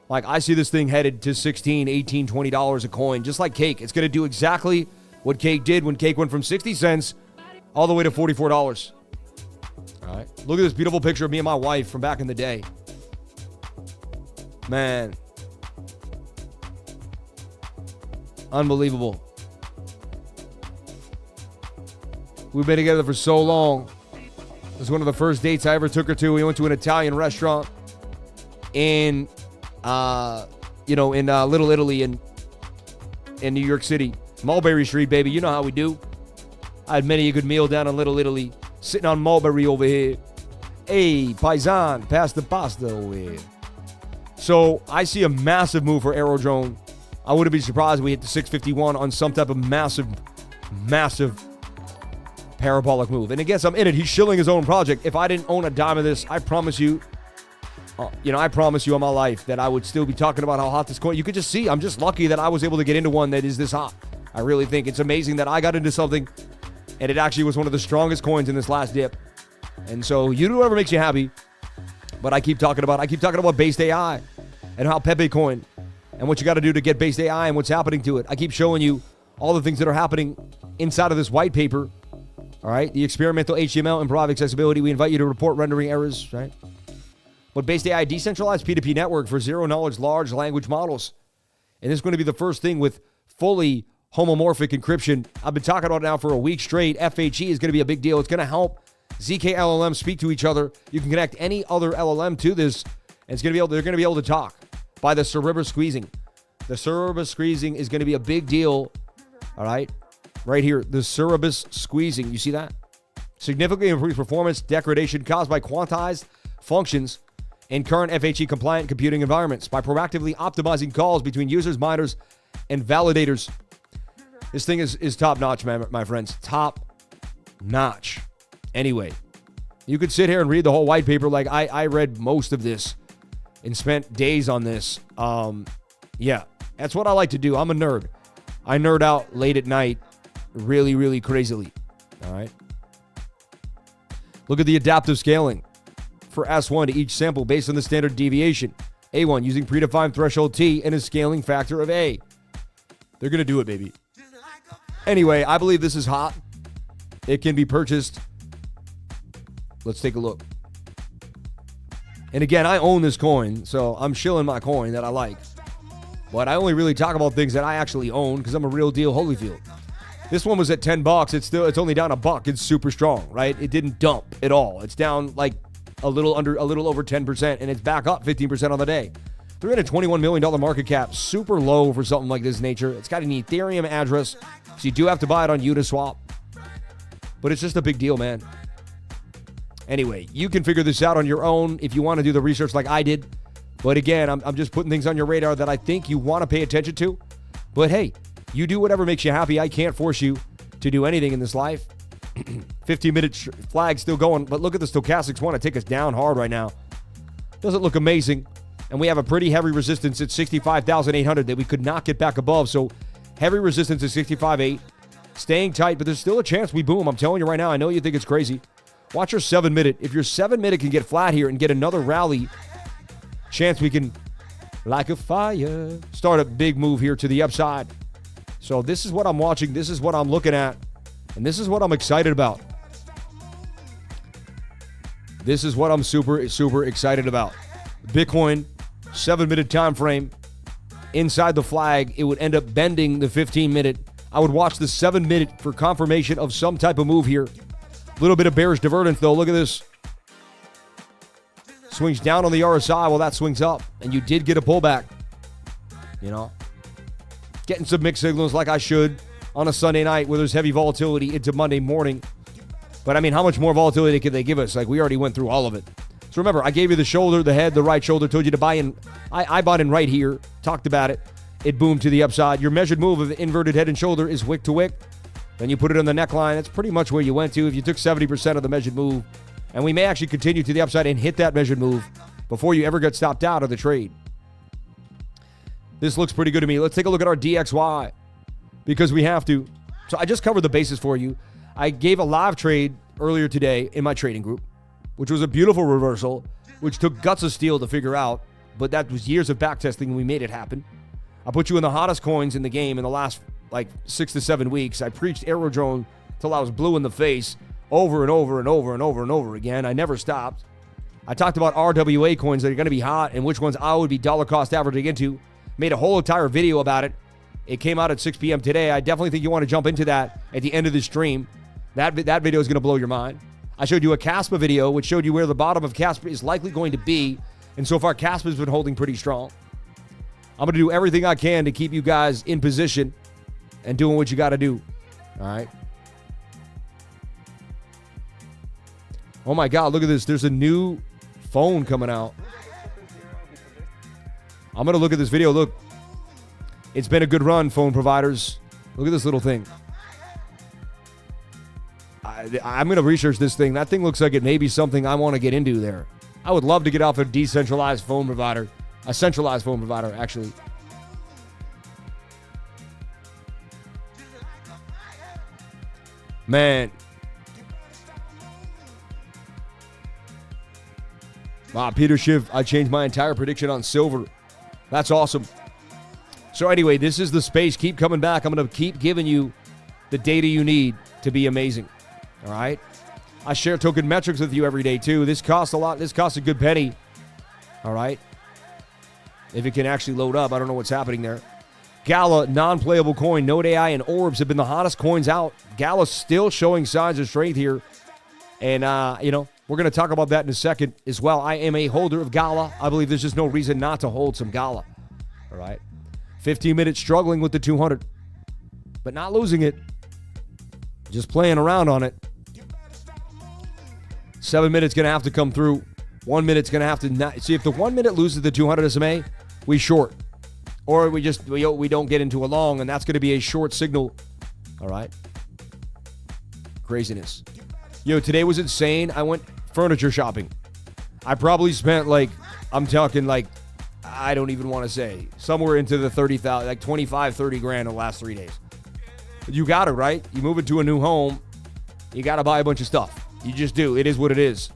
like, I see this thing headed to $16, $18, $20 a coin, just like cake. It's going to do exactly what cake did when cake went from 60 cents all the way to $44. All right. Look at this beautiful picture of me and my wife from back in the day. Man. Unbelievable. We've been together for so long. It was one of the first dates I ever took her to. We went to an Italian restaurant in, Little Italy in New York City. Mulberry Street, baby. You know how we do. I had many a good meal down in Little Italy. Sitting on Mulberry over here. Hey, paisan, pass the pasta over here. So I see a massive move for AERO drone. I wouldn't be surprised if we hit the 651 on some type of massive parabolic move. And again, I'm in it. He's shilling his own project. If I didn't own a dime of this, I promise you, I promise you on my life that I would still be talking about how hot this coin. You could just see, I'm just lucky that I was able to get into one that is this hot. I really think it's amazing that I got into something and it actually was one of the strongest coins in this last dip. And so you do whatever makes you happy. But I keep talking about based AI and how Pepe coin and what you got to do to get based AI and what's happening to it. I keep showing you all the things that are happening inside of this white paper. All right, the experimental HTML improv accessibility. We invite you to report rendering errors, right? But based AI, decentralized P2P network for zero knowledge large language models. And this is going to be the first thing with fully homomorphic encryption. I've been talking about it now for a week straight. FHE is going to be a big deal. It's going to help ZK LLMs speak to each other. You can connect any other LLM to this, and they're going to be able to talk by the Cerberus squeezing. The Cerberus squeezing is going to be a big deal. All right, right here, the Cerberus squeezing. You see that? Significantly improves performance degradation caused by quantized functions in current FHE compliant computing environments by proactively optimizing calls between users, miners, and validators. This thing is top notch, man, my friends. Top notch. Anyway, you could sit here and read the whole white paper. Like I read most of this and spent days on this. Yeah, that's what I like to do. I'm a nerd. I nerd out late at night really, really crazily. All right. Look at the adaptive scaling for S1 to each sample based on the standard deviation. A1 using predefined threshold T and a scaling factor of A. They're going to do it, baby. Anyway, I believe this is hot. It can be purchased. Let's take a look. And again, I own this coin, so I'm shilling my coin that I like. But I only really talk about things that I actually own because I'm a real deal Holyfield. This one was at $10. It's only down $1. It's super strong, right? It didn't dump at all. It's down like a little over 10%, and it's back up 15% on the day. $321 million market cap, super low for something like this nature. It's got an Ethereum address, so you do have to buy it on Uniswap. But it's just a big deal, man. Anyway, you can figure this out on your own if you want to do the research like I did. But again, I'm just putting things on your radar that I think you want to pay attention to. But hey, you do whatever makes you happy. I can't force you to do anything in this life. 15-minute flag still going, but look at the stochastics want to take us down hard right now. Doesn't look amazing. And we have a pretty heavy resistance at 65,800 that we could not get back above. So heavy resistance at 65.8. Staying tight, but there's still a chance we boom. I'm telling you right now, I know you think it's crazy. Watch your 7-minute. If your 7-minute can get flat here and get another rally, chance we can, like a fire, start a big move here to the upside. So this is what I'm watching. This is what I'm looking at. And this is what I'm excited about. This is what I'm super, super excited about. Bitcoin, 7-minute time frame. Inside the flag, it would end up bending the 15-minute. I would watch the 7-minute for confirmation of some type of move here. A little bit of bearish divergence, though. Look at this. Swings down on the RSI. Well, that swings up. And you did get a pullback. You know? Getting some mixed signals like I should on a Sunday night where there's heavy volatility into Monday morning. But, I mean, how much more volatility could they give us? Like, we already went through all of it. So, remember, I gave you the shoulder, the head, the right shoulder. Told you to buy in. I bought in right here. Talked about it. It boomed to the upside. Your measured move of inverted head and shoulder is wick to wick. Then you put it on the neckline. That's pretty much where you went to if you took 70% of the measured move. And we may actually continue to the upside and hit that measured move before you ever get stopped out of the trade. This looks pretty good to me. Let's take a look at our DXY because we have to. So I just covered the basis for you. I gave a live trade earlier today in my trading group, which was a beautiful reversal, which took guts of steel to figure out. But that was years of backtesting and we made it happen. I put you in the hottest coins in the game in the last 6 to 7 weeks. I preached AERO till I was blue in the face over and over and over and over and over again. I never stopped. I talked about RWA coins that are going to be hot and which ones I would be dollar cost averaging into. Made a whole entire video about it. It came out at 6 p.m. today. I definitely think you want to jump into that at the end of the stream. That video is going to blow your mind. I showed you a Caspa video, which showed you where the bottom of Caspa is likely going to be. And so far, Caspa's been holding pretty strong. I'm going to do everything I can to keep you guys in position and doing what you got to do. All right. Oh my God, look at this. There's a new phone coming out. I'm going to look at this video. Look, it's been a good run, phone providers. Look at this little thing. I'm going to research this thing. That thing looks like it may be something I want to get into there. I would love to get off a decentralized phone provider. A centralized phone provider, actually. Man. Wow, Peter Schiff, I changed my entire prediction on silver. That's awesome. So anyway, this is the space. Keep coming back. I'm going to keep giving you the data you need to be amazing. All right? I share token metrics with you every day, too. This costs a lot. This costs a good penny. All right? If it can actually load up. I don't know what's happening there. Gala, non-playable coin, Node AI, and Orbs have been the hottest coins out. Gala's still showing signs of strength here. And, we're going to talk about that in a second as well. I am a holder of Gala. I believe there's just no reason not to hold some Gala. All right. 15 minutes struggling with the 200, but not losing it. Just playing around on it. 7 minutes going to have to come through. 1 minute's going to have to not. See, if the 1 minute loses the 200 SMA, we short. Or we don't get into a long, and that's going to be a short signal. All right. Craziness. Yo, today was insane. I went furniture shopping. I probably spent I'm talking I don't even want to say, somewhere into the 30,000, like 25, 30 grand in the last 3 days. You got it, right? You move into a new home, you got to buy a bunch of stuff. You just do. It is what it is.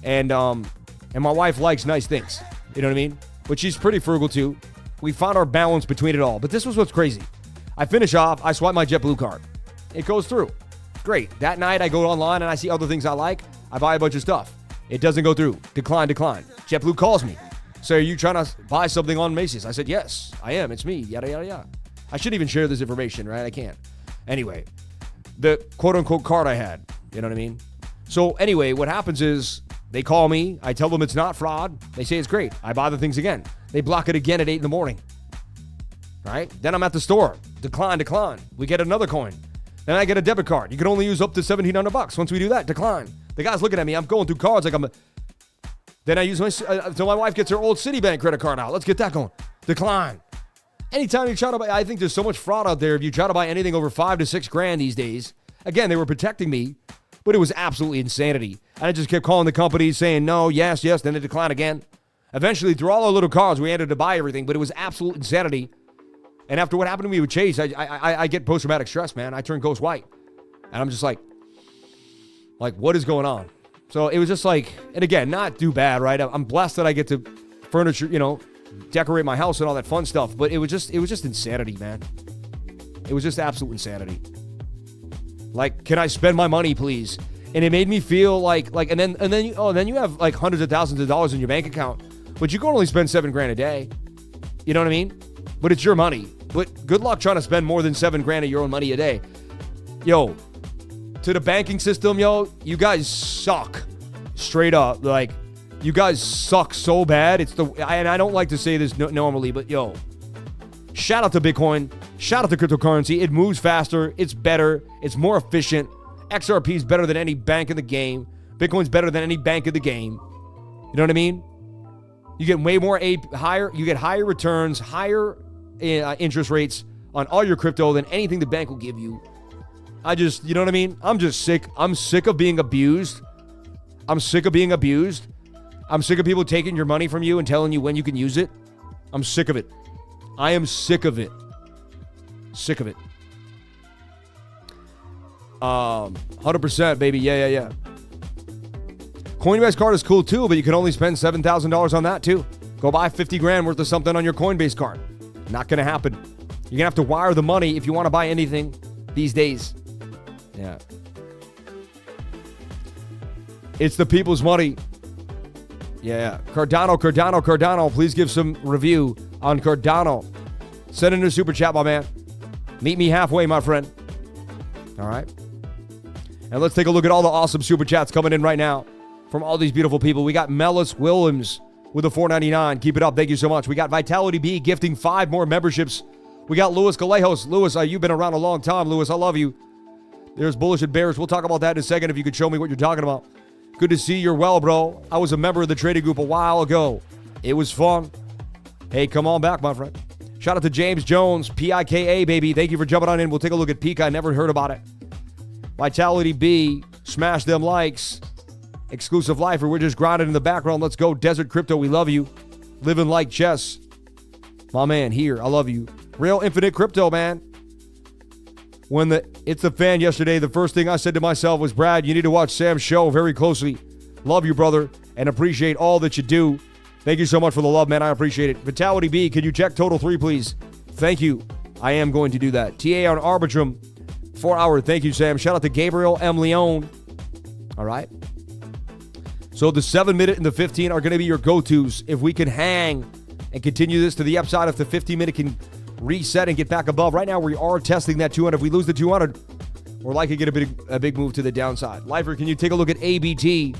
And my wife likes nice things. You know what I mean? But she's pretty frugal too. We found our balance between it all. But this was what's crazy. I finish off, I swipe my JetBlue card. It goes through. Great. That night I go online and I see other things I like. I buy a bunch of stuff. It doesn't go through. Decline. JetBlue calls me. So are you trying to buy something on Macy's? I said, yes, I am. It's me. Yada, yada, yada. I shouldn't even share this information, right? I can't. Anyway, the quote-unquote card I had. You know what I mean? So anyway, what happens is they call me. I tell them it's not fraud. They say it's great. I buy the things again. They block it again at 8 in the morning. Right? Then I'm at the store. Decline. We get another coin. Then I get a debit card. You can only use up to $1,700. Once we do that, decline. The guy's looking at me. I'm going through cards like I'm a... Then I use until my wife gets her old Citibank credit card out. Let's get that going. Decline. Anytime you try to buy, I think there's so much fraud out there. If you try to buy anything over $5 to $6 grand these days, again, they were protecting me, but it was absolutely insanity. And I just kept calling the company saying no, yes, then they decline again. Eventually, through all our little cards, we ended to buy everything, but it was absolute insanity. And after what happened to me with Chase, I get post-traumatic stress, man. I turn ghost white. And I'm just like, what is going on? So it was just and again, not too bad, right? I'm blessed that I get to furniture, decorate my house and all that fun stuff. But it was just insanity, man. It was just absolute insanity. Can I spend my money, please? And it made me feel and then you have hundreds of thousands of dollars in your bank account, but you can only spend $7 grand a day. You know what I mean? But it's your money. But good luck trying to spend more than $7 grand of your own money a day. Yo, to the banking system, you guys suck. Straight up. You guys suck so bad. And I don't like to say this normally, but shout out to Bitcoin. Shout out to cryptocurrency. It moves faster. It's better. It's more efficient. XRP is better than any bank in the game. Bitcoin's better than any bank in the game. You know what I mean? You get way more higher. You get higher returns, higher interest rates on all your crypto than anything the bank will give you. You know what I mean? I'm just sick. I'm sick of being abused. I'm sick of people taking your money from you and telling you when you can use it. I'm sick of it. I am sick of it. Sick of it. 100%, baby. Yeah. Coinbase card is cool too, but you can only spend $7,000 on that too. Go buy 50 grand worth of something on your Coinbase card. Not going to happen. You're going to have to wire the money if you want to buy anything these days. Yeah. It's the people's money. Yeah. Cardano. Please give some review on Cardano. Send in a super chat, my man. Meet me halfway, my friend. All right. And let's take a look at all the awesome super chats coming in right now from all these beautiful people. We got Mellis Williams with a $4.99. Keep it up. Thank you so much. We got Vitality B gifting 5 more memberships. We got Louis Galejos. Louis, you've been around a long time. Louis, I love you. There's Bullish and Bears. We'll talk about that in a second if you could show me what you're talking about. Good to see you're well, bro. I was a member of the trading group a while ago. It was fun. Hey, come on back, my friend. Shout out to James Jones, PIKA, baby. Thank you for jumping on in. We'll take a look at PIKA. I never heard about it. Vitality B, smash them likes. Exclusive Lifer, we're just grinding in the background. Let's go. Desert Crypto, we love you. Living like chess. My man here, I love you. Real Infinite Crypto, man. When It's the Fan yesterday, the first thing I said to myself was, Brad, you need to watch Sam's show very closely. Love you, brother, and appreciate all that you do. Thank you so much for the love, man. I appreciate it. Vitality B, can you check Total 3, please? Thank you. I am going to do that. TA on Arbitrum, 4 hour. Thank you, Sam. Shout out to Gabriel M. Leone. All right. So the 7 minute and the 15 are going to be your go-tos. If we can hang and continue this to the upside, if the 15 minute can reset and get back above. Right now, we are testing that 200. If we lose the 200, we're likely to get a big move to the downside. Lifer, can you take a look at ABT,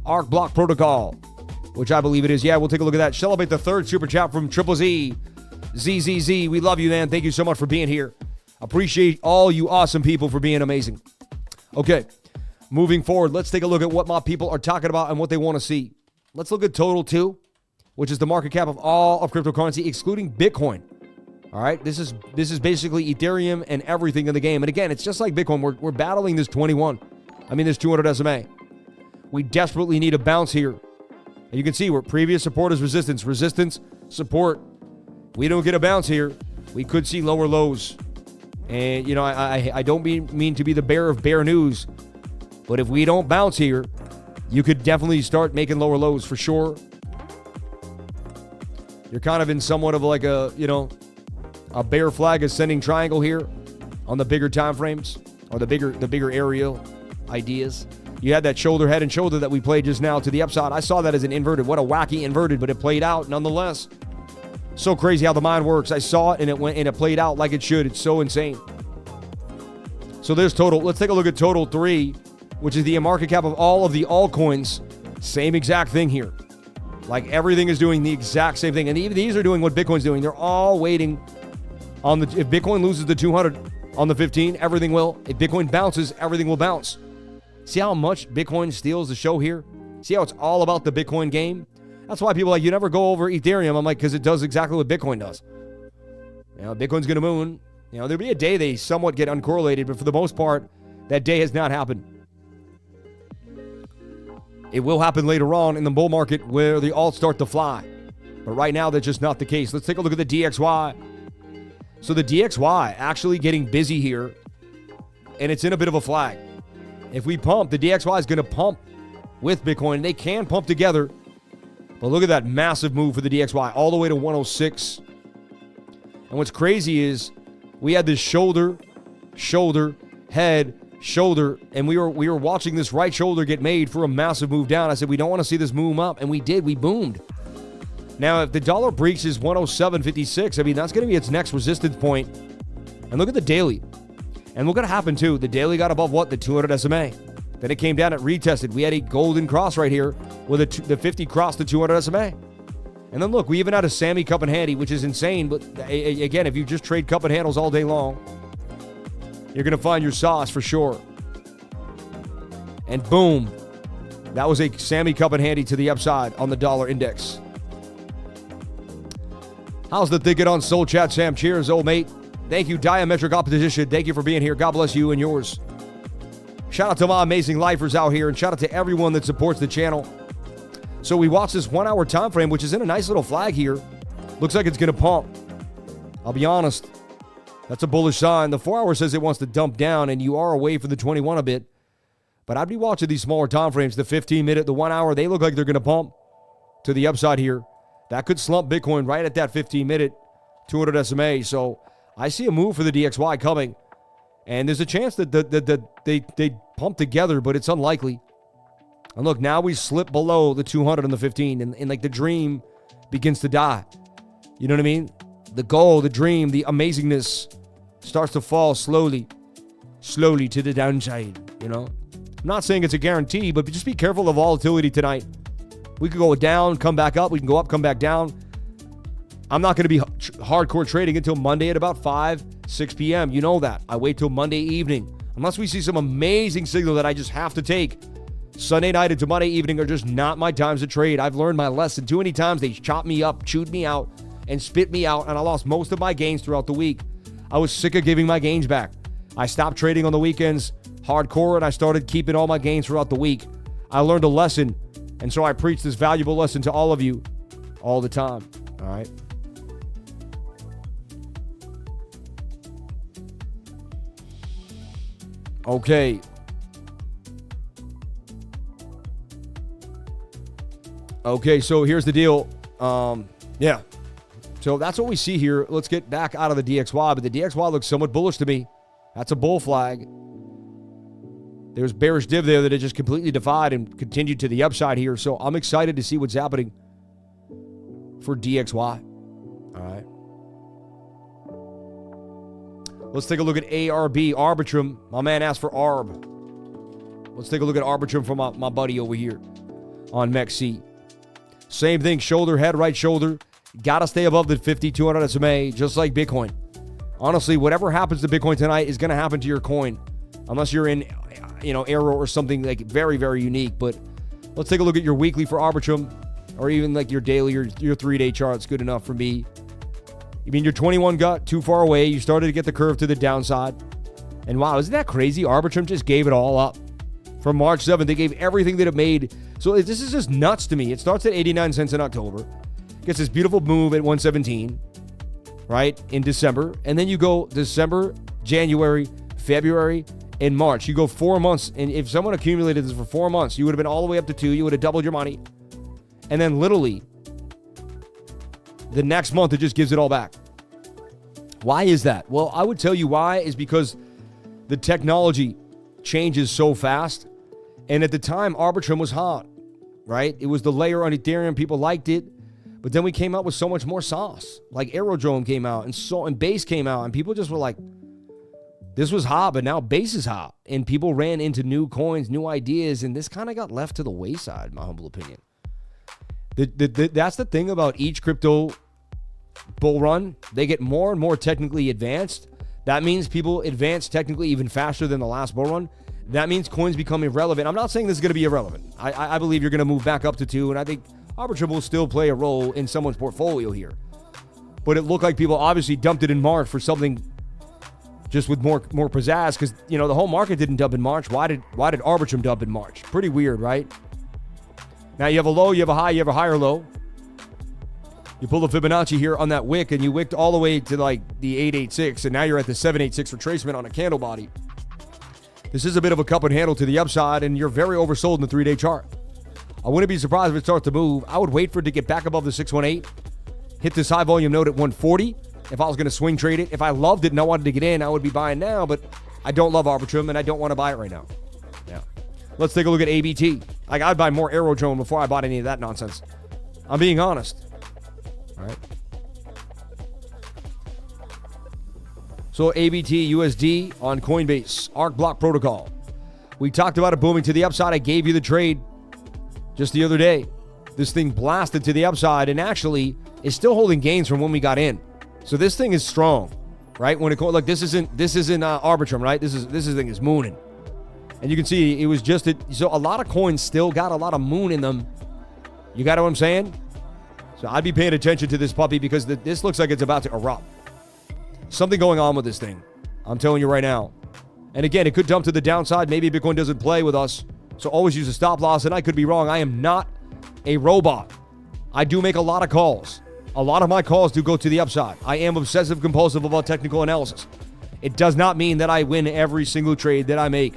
Arc Block Protocol, which I believe it is. Yeah, we'll take a look at that. Celebrate the third super chat from Triple Z. ZZZ, we love you, man. Thank you so much for being here. Appreciate all you awesome people for being amazing. Okay, moving forward, let's take a look at what my people are talking about and what they want to see. Let's look at total 2, which is the market cap of all of cryptocurrency, excluding Bitcoin. All right, this is basically Ethereum and everything in the game. And again, it's just like Bitcoin. We're battling this 200 SMA. We desperately need a bounce here. And you can see where previous support is resistance, support. We don't get a bounce here, we could see lower lows. And, you know, I don't mean to be the bearer of bear news, but if we don't bounce here, you could definitely start making lower lows for sure. You're kind of in somewhat of like a, you know, a bear flag ascending triangle here on the bigger time frames or the bigger aerial ideas. You had that shoulder, head and shoulder that we played just now to the upside. I saw that as an inverted. What a wacky inverted, but it played out nonetheless. So crazy how the mind works. I saw it and it played out like it should. It's so insane. So there's total. Let's take a look at total 3, which is the market cap of all of the altcoins. Same exact thing here. Like everything is doing the exact same thing. And these are doing what Bitcoin's doing. They're all waiting on if Bitcoin loses the 200 on the 15, everything will. If Bitcoin bounces, everything will bounce. See how much Bitcoin steals the show here? See how it's all about the Bitcoin game? That's why people are like, you never go over Ethereum. I'm like, because it does exactly what Bitcoin does. You know, Bitcoin's going to moon. You know, there'll be a day they somewhat get uncorrelated, but for the most part, that day has not happened. It will happen later on in the bull market where the alts start to fly. But right now, that's just not the case. Let's take a look at the DXY. So the DXY actually getting busy here, and it's in a bit of a flag. If we pump, the DXY is going to pump with Bitcoin. They can pump together. But look at that massive move for the DXY all the way to 106. And what's crazy is we had this shoulder, head, shoulder, and we were watching this right shoulder get made for a massive move down. I said, we don't want to see this move up, and we did. We boomed. Now, if the dollar breaches 107.56, I mean, that's going to be its next resistance point. And look at the daily. And look what happened, too. The daily got above what? The 200 SMA. Then it came down, it retested. We had a golden cross right here where the 50 crossed the 200 SMA. And then look, we even had a Sammy cup and handy, which is insane. But again, if you just trade cup and handles all day long, you're going to find your sauce for sure. And boom, that was a Sammy cup and handy to the upside on the dollar index. How's the ticket on Soul Chat, Sam? Cheers, old mate. Thank you, Diametric Opposition. Thank you for being here. God bless you and yours. Shout out to my amazing lifers out here, and shout out to everyone that supports the channel. So we watched this 1 hour time frame, which is in a nice little flag here. Looks like it's going to pump. I'll be honest. That's a bullish sign. The 4 hour says it wants to dump down, and you are away from the 21 a bit. But I'd be watching these smaller time frames. The 15 minute, the 1 hour, they look like they're going to pump to the upside here. That could slump Bitcoin right at that 15 minute 200 SMA. So I see a move for the DXY coming. And there's a chance that they pump together, but it's unlikely. And look, now we slip below the 200 and the 15, and like the dream begins to die. You know what I mean? The goal, the dream, the amazingness starts to fall slowly to the downside, you know? I'm not saying it's a guarantee, but just be careful of volatility tonight. We could go down, come back up. We can go up, come back down. I'm not going to be hardcore trading until Monday at about 5, 6 p.m. You know that. I wait till Monday evening. Unless we see some amazing signal that I just have to take. Sunday night into Monday evening are just not my times to trade. I've learned my lesson. Too many times they chopped me up, chewed me out, and spit me out, and I lost most of my gains throughout the week. I was sick of giving my gains back. I stopped trading on the weekends hardcore, and I started keeping all my gains throughout the week. I learned a lesson, and so I preach this valuable lesson to all of you all the time. All right? Okay. Okay, so here's the deal. Yeah. So that's what we see here. Let's get back out of the DXY, but the DXY looks somewhat bullish to me. That's a bull flag. There's bearish div there that it just completely defied and continued to the upside here. So I'm excited to see what's happening for DXY. All right. Let's take a look at ARB, Arbitrum. My man asked for ARB. Let's take a look at Arbitrum from my buddy over here on MEXC. Same thing, shoulder, head, right shoulder. Got to stay above the 5,200 SMA, just like Bitcoin. Honestly, whatever happens to Bitcoin tonight is going to happen to your coin, unless you're in, AERO or something like very, very unique. But let's take a look at your weekly for Arbitrum, or even like your daily or your 3-day chart. It's good enough for me. I mean, your 21 got too far away. You started to get the curve to the downside. And wow, isn't that crazy? Arbitrum just gave it all up. From March 7th, they gave everything that it made. So this is just nuts to me. It starts at 89 cents in October. Gets this beautiful move at 117, right, in December. And then you go December, January, February, and March. You go 4 months. And if someone accumulated this for 4 months, you would have been all the way up to 2. You would have doubled your money. And then literally, the next month, it just gives it all back. Why is that? Well, I would tell you why is because the technology changes so fast. And at the time, Arbitrum was hot, right? It was the layer on Ethereum. People liked it. But then we came out with so much more sauce. Like AeroDrome came out and Base came out. And people just were like, this was hot, but now Base is hot. And people ran into new coins, new ideas. And this kind of got left to the wayside, in my humble opinion. That's the thing about each crypto bull run. They get more and more technically advanced. That means people advance technically even faster than the last bull run. That means coins become irrelevant. I'm not saying this is going to be irrelevant. I believe you're going to move back up to 2, and I think Arbitrum will still play a role in someone's portfolio here. But it looked like people obviously dumped it in March for something just with more pizzazz, because the whole market didn't dump in March. Why did Arbitrum dump in March? Pretty weird, right? Now you have a low, you have a high, you have a higher low. You pull the Fibonacci here on that wick, and you wicked all the way to like the 886, and now you're at the 786 retracement on a candle body. This is a bit of a cup and handle to the upside, and you're very oversold in the 3-day chart. I wouldn't be surprised if it starts to move. I would wait for it to get back above the 618, hit this high volume node at 140 if I was going to swing trade it. If I loved it and I wanted to get in, I would be buying now, but I don't love Arbitrum, and I don't want to buy it right now. Yeah. Let's take a look at ABT. I'd buy more AeroDrome before I bought any of that nonsense. I'm being honest. All right. So ABT USD on Coinbase, Arc Block Protocol. We talked about it booming to the upside. I gave you the trade just the other day. This thing blasted to the upside and actually is still holding gains from when we got in. So this thing is strong, right? When it like this isn't Arbitrum, right? This thing is mooning, and you can see it was just so a lot of coins still got a lot of moon in them. You got what I'm saying? So I'd be paying attention to this puppy because this looks like it's about to erupt. Something going on with this thing. I'm telling you right now. And again, it could dump to the downside. Maybe Bitcoin doesn't play with us. So always use a stop loss. And I could be wrong. I am not a robot. I do make a lot of calls. A lot of my calls do go to the upside. I am obsessive compulsive about technical analysis. It does not mean that I win every single trade that I make.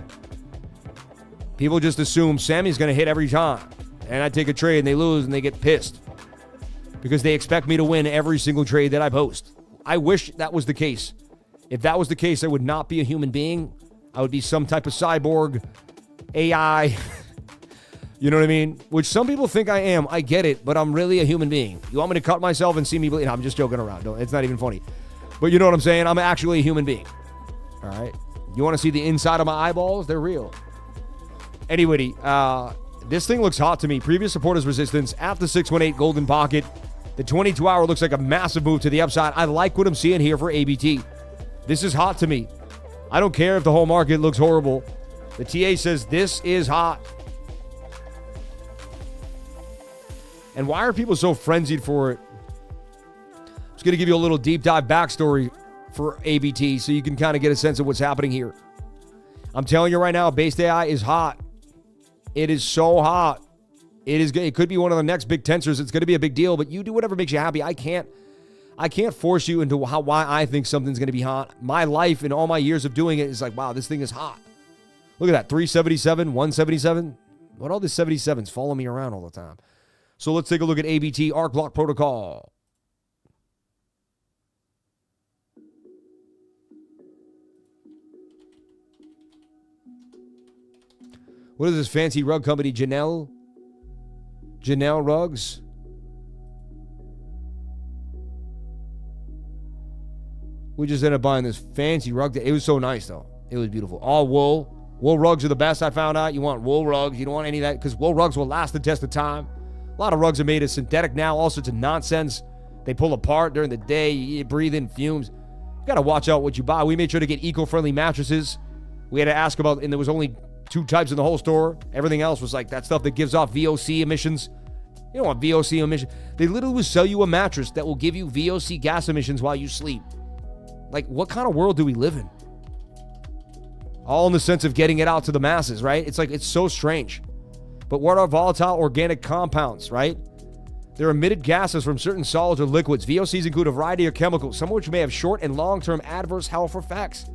People just assume Sammy's going to hit every time. And I take a trade and they lose and they get pissed. Because they expect me to win every single trade that I post. I wish that was the case. If that was the case, I would not be a human being. I would be some type of cyborg, AI. You know what I mean? Which some people think I am. I get it, but I'm really a human being. You want me to cut myself and see me bleed? No, I'm just joking around. No, it's not even funny. But you know what I'm saying? I'm actually a human being. All right? You want to see the inside of my eyeballs? They're real. Anyway, this thing looks hot to me. Previous support is resistance at the 618 golden pocket. The 22-hour looks like a massive move to the upside. I like what I'm seeing here for ABT. This is hot to me. I don't care if the whole market looks horrible. The TA says this is hot. And why are people so frenzied for it? I'm just going to give you a little deep dive backstory for ABT so you can kind of get a sense of what's happening here. I'm telling you right now, based AI is hot. It is so hot. It could be one of the next big tensors. It's going to be a big deal, but you do whatever makes you happy. I can't force you into why I think something's going to be hot. My life and all my years of doing it is like, wow, this thing is hot. Look at that, 377, 177. What all these 77s follow me around all the time. So let's take a look at ABT, Arc Block Protocol. What is this fancy rug company, Janelle Rugs? We just ended up buying this fancy rug. It was so nice, though. It was beautiful. All wool. Wool rugs are the best, I found out. You want wool rugs. You don't want any of that because wool rugs will last the test of time. A lot of rugs are made of synthetic now. All sorts of nonsense. They pull apart during the day. You breathe in fumes. You got to watch out what you buy. We made sure to get eco-friendly mattresses. We had to ask about, and there was only 2 types in the whole store. Everything else was like that stuff that gives off VOC emissions. You don't want VOC emissions. They literally will sell you a mattress that will give you VOC gas emissions while you sleep. Like, what kind of world do we live in? All in the sense of getting it out to the masses, right? It's like, it's so strange. But what are volatile organic compounds, right? They're emitted gases from certain solids or liquids. VOCs include a variety of chemicals, some of which may have short and long-term adverse health effects.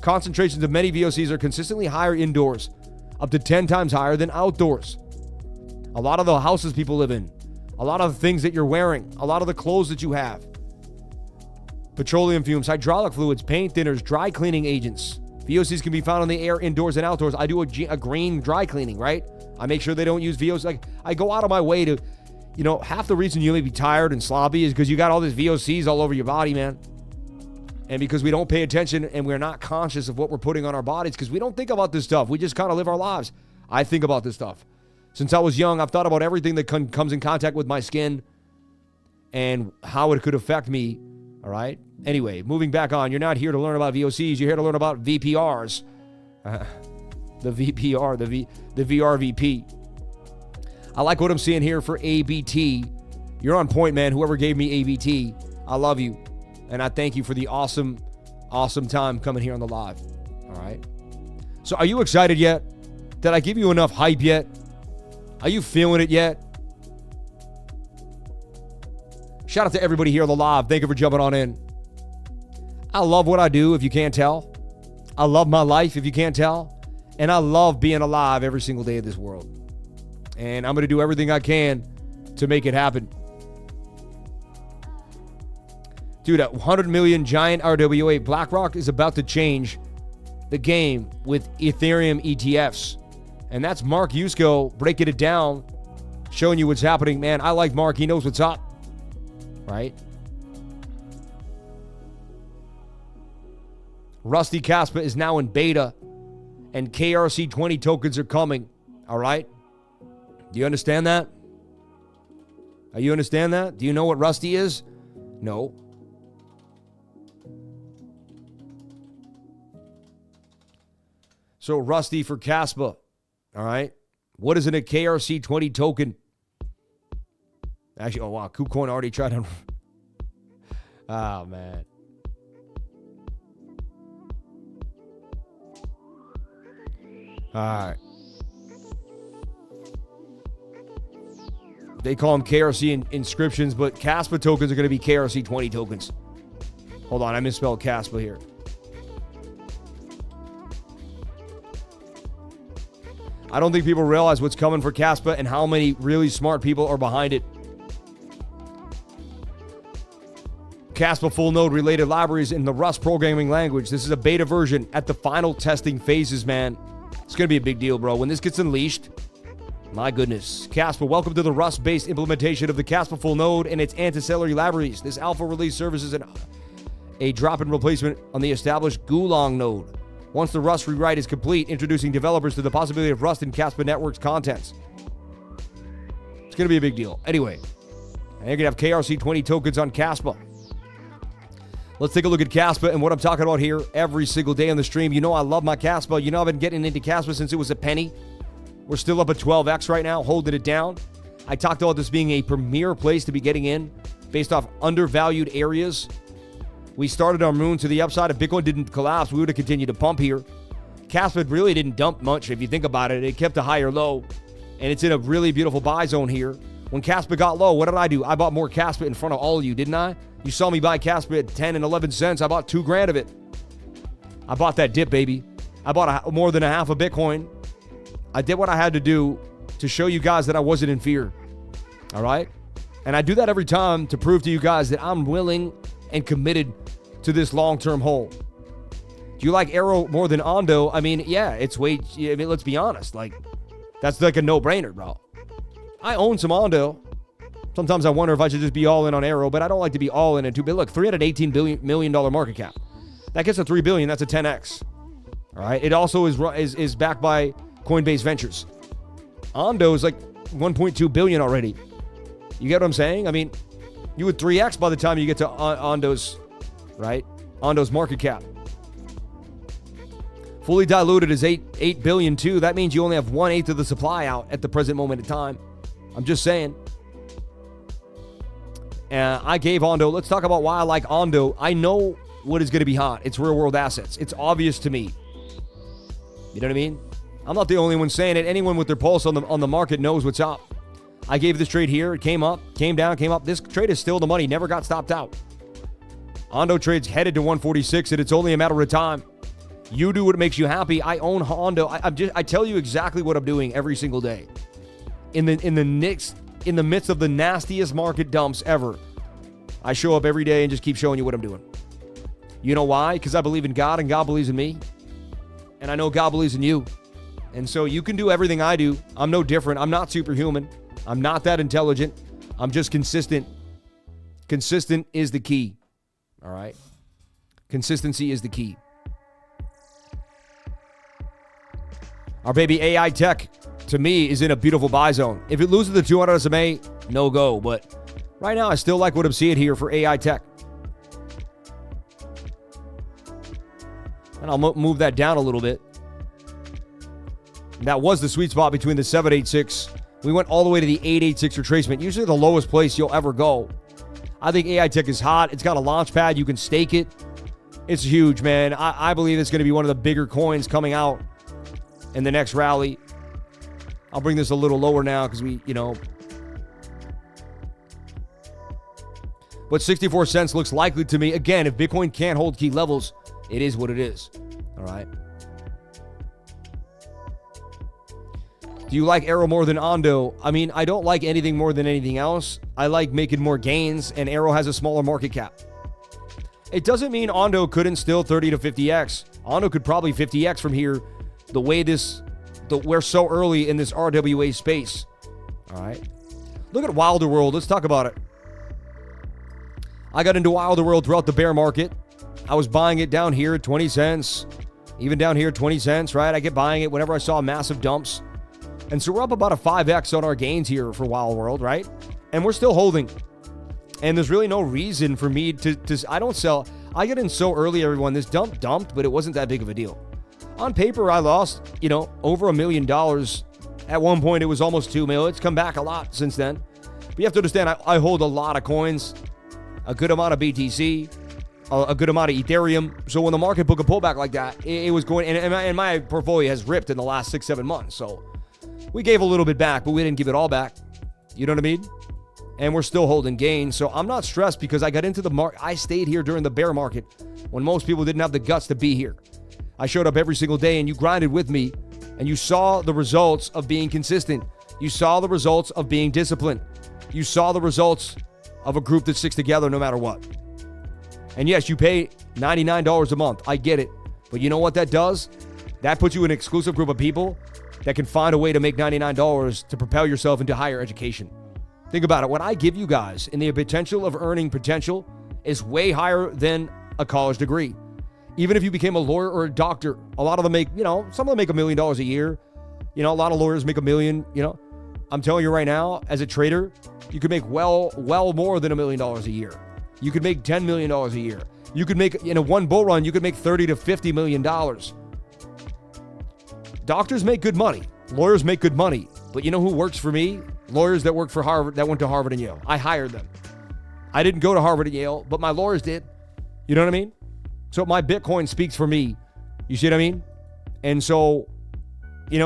Concentrations of many VOCs are consistently higher indoors, up to 10 times higher than outdoors. A lot of the houses people live in, a lot of the things that you're wearing, a lot of the clothes that you have. Petroleum fumes, hydraulic fluids, paint thinners, dry cleaning agents. VOCs can be found in the air indoors and outdoors. I do a green dry cleaning, right? I make sure they don't use VOCs. Like, I go out of my way to, half the reason you may be tired and sloppy is because you got all these VOCs all over your body, man. And because we don't pay attention and we're not conscious of what we're putting on our bodies because we don't think about this stuff. We just kind of live our lives. I think about this stuff. Since I was young, I've thought about everything that comes in contact with my skin and how it could affect me, all right? Anyway, moving back on. You're not here to learn about VOCs. You're here to learn about VPRs. The VPR, the VRVP. I like what I'm seeing here for ABT. You're on point, man. Whoever gave me ABT, I love you. And I thank you for the awesome, awesome time coming here on the live. All right? So are you excited yet? Did I give you enough hype yet? Are you feeling it yet? Shout out to everybody here on the live. Thank you for jumping on in. I love what I do, if you can't tell. I love my life, if you can't tell. And I love being alive every single day of this world. And I'm going to do everything I can to make it happen. Dude, a 100 million giant RWA, BlackRock is about to change the game with Ethereum ETFs. And that's Mark Yusko breaking it down, showing you what's happening. Man, I like Mark. He knows what's up, right? Rusty Caspa is now in beta, and KRC20 tokens are coming, all right? Do you understand that? Do you understand that? Do you know what Rusty is? No. So Rusty for Caspa, all right? What is in a KRC20 token? Actually, oh, wow, KuCoin already tried to... Oh, man. All right. They call them KRC inscriptions, but Caspa tokens are going to be KRC20 tokens. Hold on, I misspelled Caspa here. I don't think people realize what's coming for Caspa and how many really smart people are behind it. Caspa full node related libraries in the Rust programming language. This is a beta version at the final testing phases, man. It's going to be a big deal, bro. When this gets unleashed, my goodness. Caspa, welcome to the Rust-based implementation of the Caspa full node and its ancillary libraries. This alpha release services a drop-in replacement on the established Golang node. Once the Rust rewrite is complete, introducing developers to the possibility of Rust in Caspa Network's contents. It's going to be a big deal. Anyway, and you're going to have KRC20 tokens on Caspa. Let's take a look at Caspa and what I'm talking about here every single day on the stream. You know I love my Caspa. You know I've been getting into Caspa since it was a penny. We're still up at 12x right now, holding it down. I talked about this being a premier place to be getting in based off undervalued areas. We started our moon to the upside. If Bitcoin didn't collapse, we would have continued to pump here. Caspa really didn't dump much if you think about it. It kept a higher low, and it's in a really beautiful buy zone here. When Caspa got low, what did I do? I bought more Caspa in front of all of you, didn't I? You saw me buy Caspa at 10 and 11 cents. I bought $2,000 of it. I bought that dip, baby. I bought more than a half a Bitcoin. I did what I had to do to show you guys that I wasn't in fear. All right? And I do that every time to prove to you guys that I'm willing and committed to this long-term hold. Do you like AERO more than ONDO? I mean, yeah, it's way... I mean, let's be honest. Like, that's like a no-brainer, bro. I own some ONDO. Sometimes I wonder if I should just be all in on AERO, but I don't like to be all in it too. But look, $318 million market cap. That gets to 3 billion. That's a 10x. All right. It also is backed by Coinbase Ventures. ONDO is like 1.2 billion already. You get what I'm saying? I mean, you would 3x by the time you get to ONDO's, right? ONDO's market cap. Fully diluted is 8 billion too. That means you only have 1/8 of the supply out at the present moment in time. I'm just saying. I gave ONDO. Let's talk about why I like ONDO. I know what is going to be hot. It's real world assets. It's obvious to me. You know what I mean? I'm not the only one saying it. Anyone with their pulse on the market knows what's up. I gave this trade here. It came up, came down, came up. This trade is still the money. Never got stopped out. ONDO trade's headed to 146, and it's only a matter of time. You do what makes you happy. I own ONDO. I tell you exactly what I'm doing every single day. In the midst of the nastiest market dumps ever, I show up every day and just keep showing you what I'm doing. You know why? Because I believe in God and God believes in me. And I know God believes in you. And so you can do everything I do. I'm no different. I'm not superhuman. I'm not that intelligent. I'm just consistent. Consistent is the key. All right? Consistency is the key. Our baby AI tech, to me, is in a beautiful buy zone. If it loses the 200 SMA, no go. But right now, I still like what I'm seeing here for AI tech. And I'll move that down a little bit. That was the sweet spot between the 786. We went all the way to the 886 retracement. Usually the lowest place you'll ever go. I think AI tech is hot. It's got a launch pad. You can stake it. It's huge, man. I believe it's going to be one of the bigger coins coming out in the next rally. I'll bring this a little lower now because but 64 cents looks likely to me. Again, if Bitcoin can't hold key levels, it is what it is. All right. Do you like AERO more than ONDO? I mean, I don't like anything more than anything else. I like making more gains, and AERO has a smaller market cap. It doesn't mean ONDO couldn't still 30 to 50x. ONDO could probably 50x from here. The way we're so early in this RWA space. All right. Look at Wilder World. Let's talk about it. I got into Wilder World throughout the bear market. I was buying it down here at 20 cents. Even down here, 20 cents, right? I get buying it whenever I saw massive dumps. And so we're up about a 5x on our gains here for Wild World, right? And we're still holding. And there's really no reason for me to I don't sell. I get in so early, everyone. This dumped, but it wasn't that big of a deal. On paper, I lost, over $1 million. At one point, it was almost 2 million. It's come back a lot since then. But you have to understand, I hold a lot of coins, a good amount of BTC, a good amount of Ethereum. So when the market took a pullback like that, it was going, and my portfolio has ripped in the last 6-7 months. So we gave a little bit back, but we didn't give it all back. You know what I mean? And we're still holding gains. So I'm not stressed because I got into the market. I stayed here during the bear market when most people didn't have the guts to be here. I showed up every single day and you grinded with me and you saw the results of being consistent. You saw the results of being disciplined. You saw the results of a group that sticks together no matter what. And yes, you pay $99 a month. I get it. But you know what that does? That puts you in an exclusive group of people that can find a way to make $99 to propel yourself into higher education. Think about it. What I give you guys in the potential of earning potential is way higher than a college degree. Even if you became a lawyer or a doctor, a lot of them make, some of them make $1 million a year. A lot of lawyers make $1 million, I'm telling you right now, as a trader, you could make well more than $1 million a year. You could make $10 million a year. You could make, in a one bull run, you could make $30 to $50 million. Doctors make good money. Lawyers make good money. But you know who works for me? Lawyers that work for Harvard, that went to Harvard and Yale. I hired them. I didn't go to Harvard and Yale, but my lawyers did. You know what I mean? So my Bitcoin speaks for me. You see what I mean? And so, you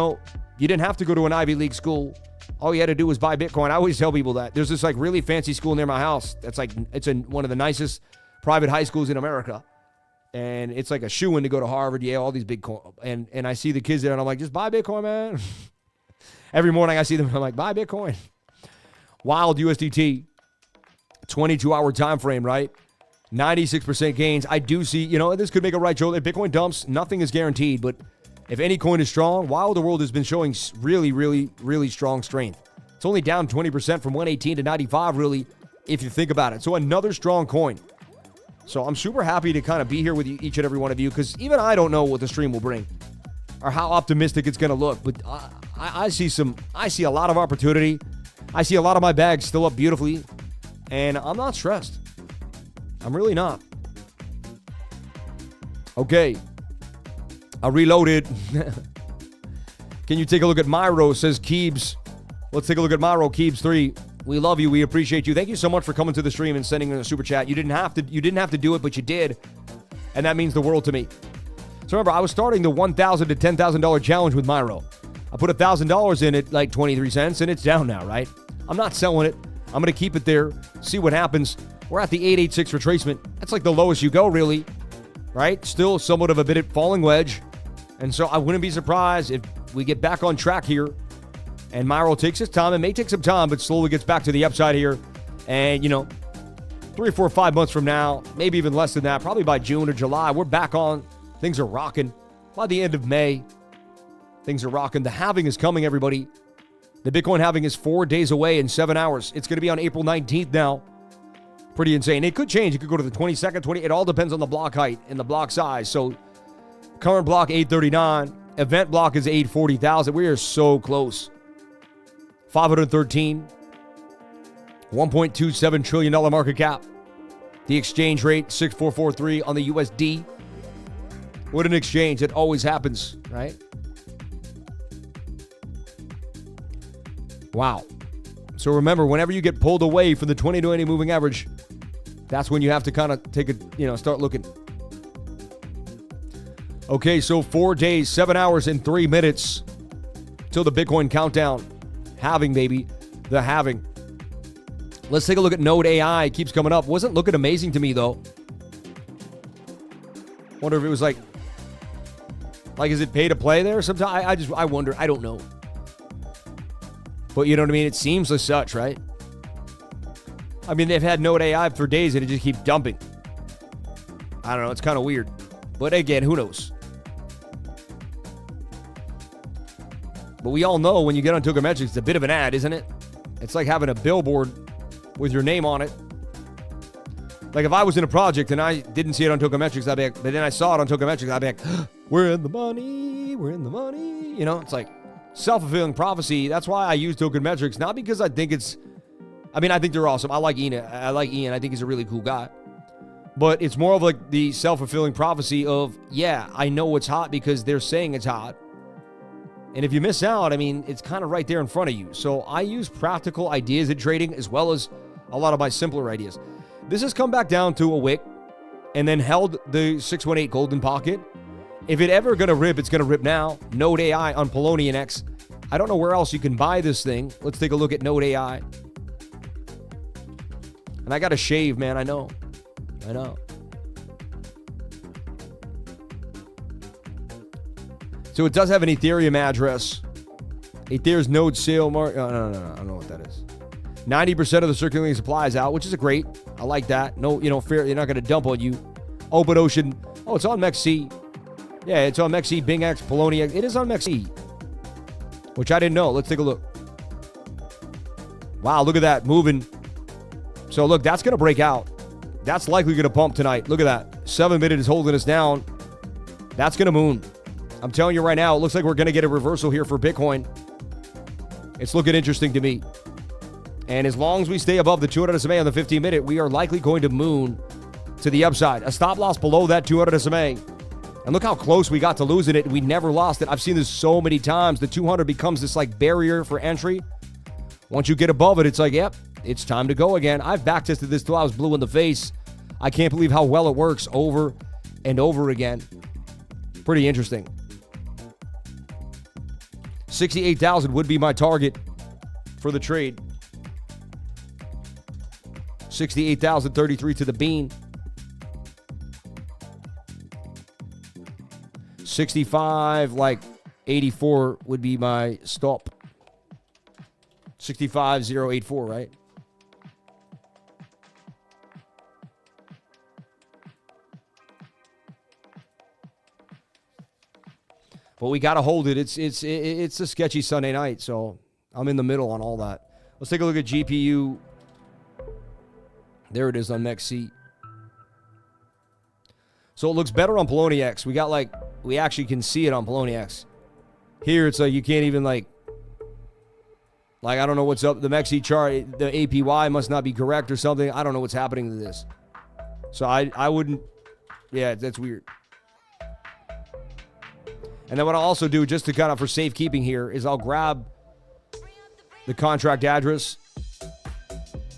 didn't have to go to an Ivy League school. All you had to do was buy Bitcoin. I always tell people that. There's this really fancy school near my house. It's one of the nicest private high schools in America. And it's like a shoo-in to go to Harvard, Yale, all these big and I see the kids there and I'm like, just buy Bitcoin, man. Every morning I see them, I'm like, buy Bitcoin. Wild USDT, 22-hour time frame, right? 96% gains. I do see, this could make a right shoulder. If Bitcoin dumps, nothing is guaranteed. But if any coin is strong, Wilder World has been showing really, really, really strong strength. It's only down 20% from 118 to 95, really, if you think about it. So another strong coin. So I'm super happy to kind of be here with you, each and every one of you, because even I don't know what the stream will bring or how optimistic it's going to look. But I see a lot of opportunity. I see a lot of my bags still up beautifully, and I'm not stressed. I'm really not. Okay. I reloaded. Can you take a look at MYRO, says Keebs. Let's take a look at MYRO, Keebs 3. We love you. We appreciate you. Thank you so much for coming to the stream and sending in a super chat. You didn't have to do it, but you did. And that means the world to me. So remember, I was starting the $1,000 to $10,000 challenge with MYRO. I put $1,000 in it, like 23 cents, and it's down now, right? I'm not selling it. I'm going to keep it there, see what happens. We're at the 886 retracement. That's like the lowest you go, really, right? Still somewhat of a bit of falling wedge. And so I wouldn't be surprised if we get back on track here and MYRO takes its time. It may take some time, but slowly gets back to the upside here. And, 3, 4, 5 months from now, maybe even less than that, probably by June or July, we're back on. Things are rocking. By the end of May, things are rocking. The halving is coming, everybody. The Bitcoin halving is 4 days away in 7 hours. It's going to be on April 19th now. Pretty insane. It could change. It could go to the 22nd, 20. It all depends on the block height and the block size. So current block 839. Event block is 840,000. We are so close. 513. $1.27 trillion market cap. The exchange rate 6443 on the USD. What an exchange. It always happens, right? Wow. So remember, whenever you get pulled away from the 20-20 moving average, that's when you have to kind of take a, start looking. Okay, so 4 days, 7 hours, and 3 minutes till the Bitcoin countdown. Halving, baby. The halving. Let's take a look at Node AI. It keeps coming up. Wasn't looking amazing to me, though. Wonder if it was like, is it pay to play there sometimes? I wonder. I don't know. But you know what I mean? It seems as such, right? I mean, they've had Node AI for days and it just keeps dumping. I don't know. It's kind of weird. But again, who knows? But we all know when you get on Tokemetrics, it's a bit of an ad, isn't it? It's like having a billboard with your name on it. Like if I was in a project and I didn't see it on Tokemetrics, I'd be like, but then I saw it on Tokemetrics, I'd be like, we're in the money, we're in the money. It's like self-fulfilling prophecy. That's why I use Tokemetrics, not because I think I think they're awesome. I like Ian. I think he's a really cool guy. But it's more of like the self-fulfilling prophecy of, yeah, I know it's hot because they're saying it's hot. And if you miss out, it's kind of right there in front of you. So I use practical ideas in trading as well as a lot of my simpler ideas. This has come back down to a wick and then held the 618 golden pocket. If it ever going to rip, it's going to rip now. Node AI on Polonian X. I don't know where else you can buy this thing. Let's take a look at Node AI. And I got to shave, man. I know. So it does have an Ethereum address. Ethereum's node sale mark. No. I don't know what that is. 90% of the circulating supply is out, which is a great. I like that. No, fair. You're not going to dump on you. Open Ocean. Oh, it's on MEXC. Yeah, it's on MEXC, Bing X, Polonia. It is on MEXC, which I didn't know. Let's take a look. Wow, look at that moving. So look, that's going to break out. That's likely going to pump tonight. Look at that. 7 minute is holding us down. That's going to moon. I'm telling you right now, it looks like we're going to get a reversal here for Bitcoin. It's looking interesting to me. And as long as we stay above the 200 SMA on the 15-minute, we are likely going to moon to the upside. A stop loss below that 200 SMA. And look how close we got to losing it. We never lost it. I've seen this so many times. The 200 becomes this like barrier for entry. Once you get above it, it's like, yep, it's time to go again. I've backtested this till I was blue in the face. I can't believe how well it works over and over again. Pretty interesting. 68,000 would be my target for the trade. 68,033 to the bean. 65, like 84 would be my stop. 65,084, right? But we got to hold it. It's a sketchy Sunday night, so I'm in the middle on all that. Let's take a look at GPU. There it is on MEXC. So it looks better on Poloniex. We actually can see it on Poloniex. Here, it's like you can't even like, I don't know what's up. The MEXC chart, the APY must not be correct or something. I don't know what's happening to this. So I wouldn't, yeah, that's weird. And then what I'll also do, just to kind of for safekeeping here, is I'll grab the contract address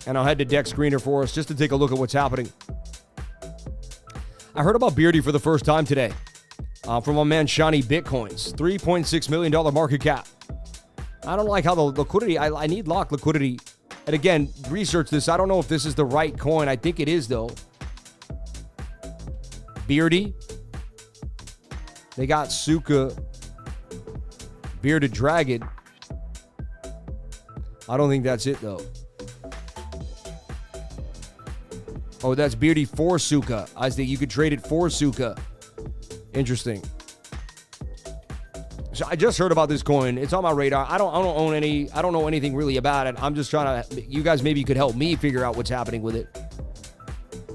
and I'll head to Deck Screener for us just to take a look at what's happening. I heard about Beardy for the first time today from my man Shani Bitcoins. $3.6 million market cap. I don't like how the liquidity, I need locked liquidity. And again, research this. I don't know if this is the right coin. I think it is, though. Beardy. They got Suka. Bearded Dragon. I don't think that's it, though. Oh, that's Beardy for Suka. I think you could trade it for Suka. Interesting. So I just heard about this coin. It's on my radar. I don't own any. I don't know anything really about it. I'm just trying to. You guys maybe could help me figure out what's happening with it.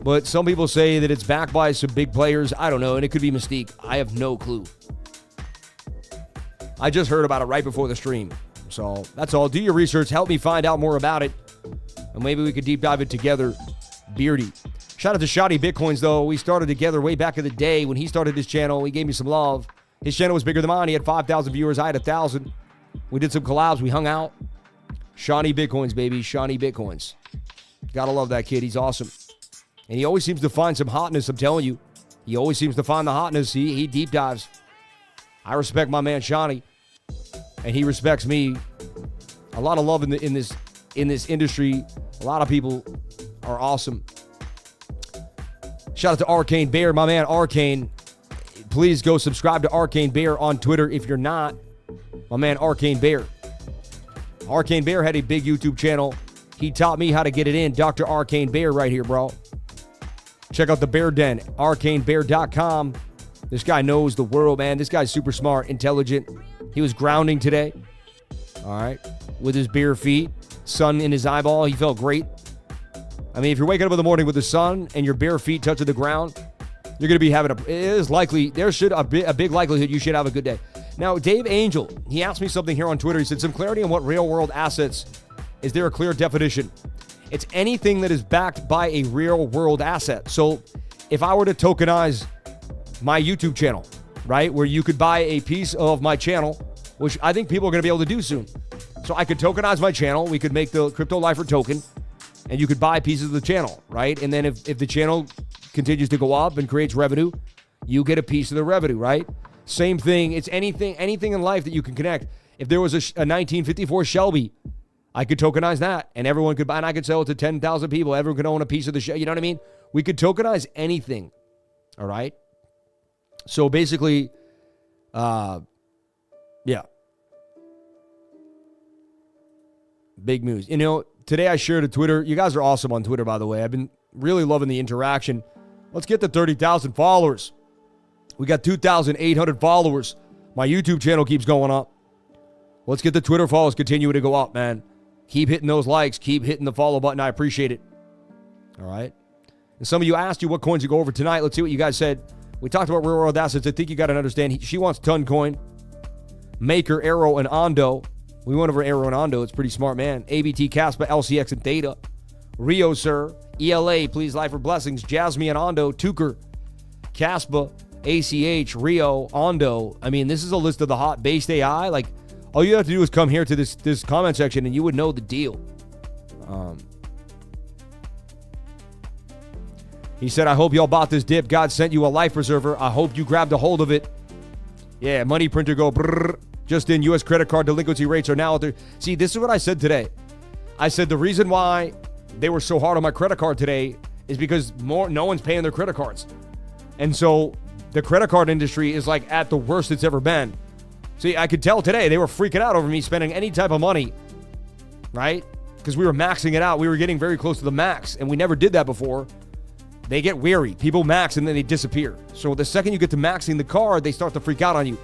But some people say that it's backed by some big players. I don't know, and it could be Mystique. I have no clue. I just heard about it right before the stream. So that's all. Do your research. Help me find out more about it. And maybe we could deep dive it together. Beardy. Shout out to Shoddy Bitcoins, though. We started together way back in the day when he started his channel. He gave me some love. His channel was bigger than mine. He had 5,000 viewers. I had 1,000. We did some collabs. We hung out. Shawnee Bitcoins, baby. Shawnee Bitcoins. Gotta love that kid. He's awesome. And he always seems to find some hotness, I'm telling you. He always seems to find the hotness. He deep dives. I respect my man Shawnee. And he respects me. A lot of love in this industry. A lot of people are awesome. Shout out to Arcane Bear, my man Arcane. Please go subscribe to Arcane Bear on Twitter if you're not. My man Arcane Bear. Arcane Bear had a big YouTube channel. He taught me how to get it in. Dr. Arcane Bear right here, bro. Check out the Bear Den, arcanebear.com. This guy knows the world, man. This guy's super smart, intelligent. He was grounding today. All right. With his bare feet, sun in his eyeball. He felt great. I mean, if you're waking up in the morning with the sun and your bare feet touching the ground, you're going to be having it is likely, there should a big likelihood you should have a good day. Now, Dave Angel, he asked me something here on Twitter. He said, some clarity on what real world assets. Is there a clear definition? It's anything that is backed by a real world asset. So if I were to tokenize my YouTube channel, right, where you could buy a piece of my channel, which I think people are going to be able to do soon. So I could tokenize my channel. We could make the Crypto Lifer token. And you could buy pieces of the channel, right? And then if the channel continues to go up and creates revenue, you get a piece of the revenue, right? Same thing. It's anything in life that you can connect. If there was a 1954 Shelby, I could tokenize that, and everyone could buy, and I could sell it to 10,000 people. Everyone could own a piece of the show. You know what I mean? We could tokenize anything, all right? So basically, yeah. Big news. You know, today I shared a Twitter. You guys are awesome on Twitter, by the way. I've been really loving the interaction. Let's get to 30,000 followers. We got 2,800 followers. My YouTube channel keeps going up. Let's get the Twitter follows continuing to go up, man. Keep hitting those likes. Keep hitting the follow button. I appreciate it. All right. And some of you asked you what coins to go over tonight. Let's see what you guys said. We talked about real world assets. I think you got to understand. She wants Toncoin, Maker, AERO, and ONDO. We went over AERO and ONDO. It's pretty smart, man. ABT, Caspa, LCX, and Theta. Rio, sir. ELA, Please Life for Blessings. Jasmine and ONDO. Tuker, Caspa, ACH, Rio, ONDO. I mean, this is a list of the hot based AI. Like, all you have to do is come here to this comment section and you would know the deal. He said, I hope y'all bought this dip. God sent you a life preserver. I hope you grabbed a hold of it. Yeah, money printer go brrr. Just in, U.S. credit card delinquency rates are now at their... See, this is what I said today. I said the reason why they were so hard on my credit card today is because no one's paying their credit cards. And so the credit card industry is like at the worst it's ever been. See, I could tell today they were freaking out over me spending any type of money, right? Because we were maxing it out. We were getting very close to the max, and we never did that before. They get weary. People max, and then they disappear. So the second you get to maxing the card, they start to freak out on you.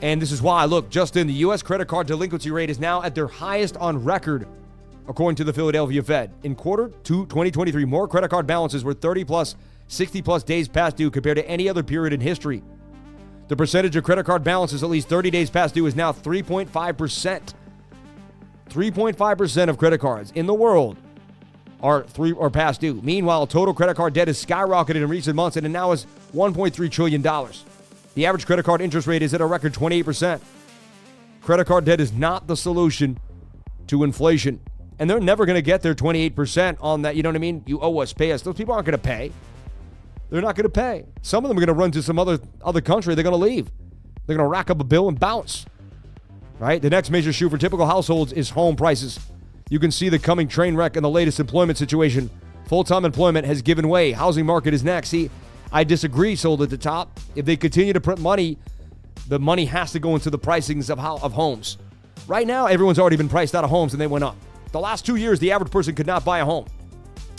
And this is why, look, Justin, the U.S. credit card delinquency rate is now at their highest on record, according to the Philadelphia Fed. In quarter 2 2023, more credit card balances were 30-plus 60 plus days past due compared to any other period in history. The percentage of credit card balances at least 30 days past due is now 3.5%. 3.5% of credit cards in the world are past due. Meanwhile, total credit card debt has skyrocketed in recent months and it now is $1.3 trillion. The average credit card interest rate is at a record 28%. Credit card debt is not the solution to inflation. And they're never going to get their 28% on that. You know what I mean? You owe us, pay us. Those people aren't going to pay. They're not going to pay. Some of them are going to run to some other country. They're going to leave. They're going to rack up a bill and bounce. Right? The next major shoe for typical households is home prices. You can see the coming train wreck in the latest employment situation. Full-time employment has given way. Housing market is next. See, I disagree, sold at the top. If they continue to print money, the money has to go into the pricings of homes. Right now, everyone's already been priced out of homes and they went up. The last 2 years, the average person could not buy a home.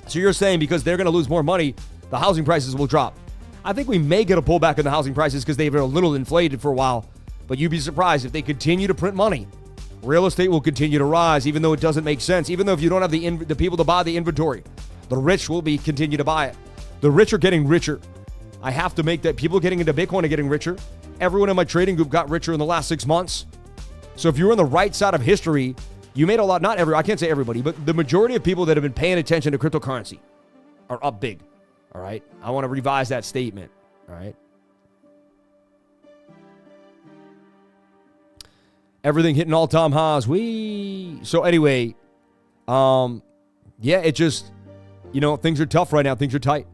So you're saying because they're going to lose more money, the housing prices will drop. I think we may get a pullback in the housing prices because they've been a little inflated for a while. But you'd be surprised if they continue to print money. Real estate will continue to rise, even though it doesn't make sense. Even though if you don't have the people to buy the inventory, the rich will continue to buy it. The rich are getting richer. I have to make that. People getting into Bitcoin are getting richer. Everyone in my trading group got richer in the last 6 months. So if you're on the right side of history, you made a lot. I can't say everybody, but the majority of people that have been paying attention to cryptocurrency are up big. All right. I want to revise that statement. All right. Everything hitting all-time highs. So anyway, it just, things are tough right now. Things are tight.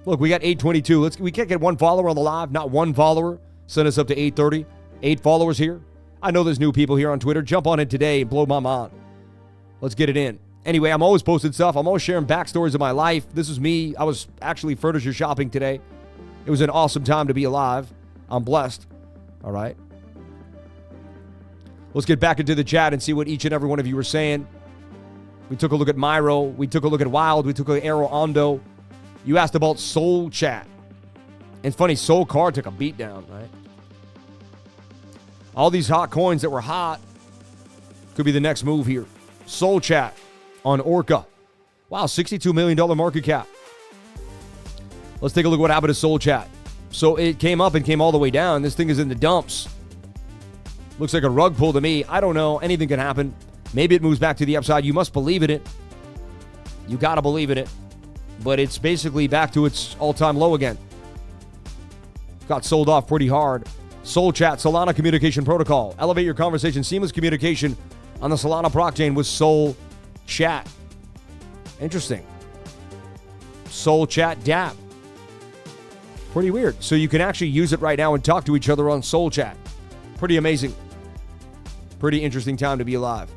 Look, we got 822. We can't get one follower on the live. Not one follower. Send us up to 830. 8 followers here. I know there's new people here on Twitter. Jump on it today and blow my mind. Let's get it in. Anyway, I'm always posting stuff. I'm always sharing backstories of my life. This is me. I was actually furniture shopping today. It was an awesome time to be alive. I'm blessed. All right. Let's get back into the chat and see what each and every one of you were saying. We took a look at MYRO. We took a look at Wild. We took a look at AERO, ONDO. You asked about Soul Chat. And it's funny, Soul Card took a beat down, right? All these hot coins that were hot could be the next move here. Soul Chat on Orca. Wow, $62 million market cap. Let's take a look at what happened to Soul Chat. So it came up and came all the way down. This thing is in the dumps. Looks like a rug pull to me. I don't know. Anything can happen. Maybe it moves back to the upside. You must believe in it. You got to believe in it. But it's basically back to its all-time low again. Got sold off pretty hard. Soul Chat, Solana Communication Protocol. Elevate your conversation, seamless communication on the Solana blockchain with Soul Chat. Interesting. Soul Chat dApp. Pretty weird. So you can actually use it right now and talk to each other on Soul Chat. Pretty amazing. Pretty interesting time to be alive.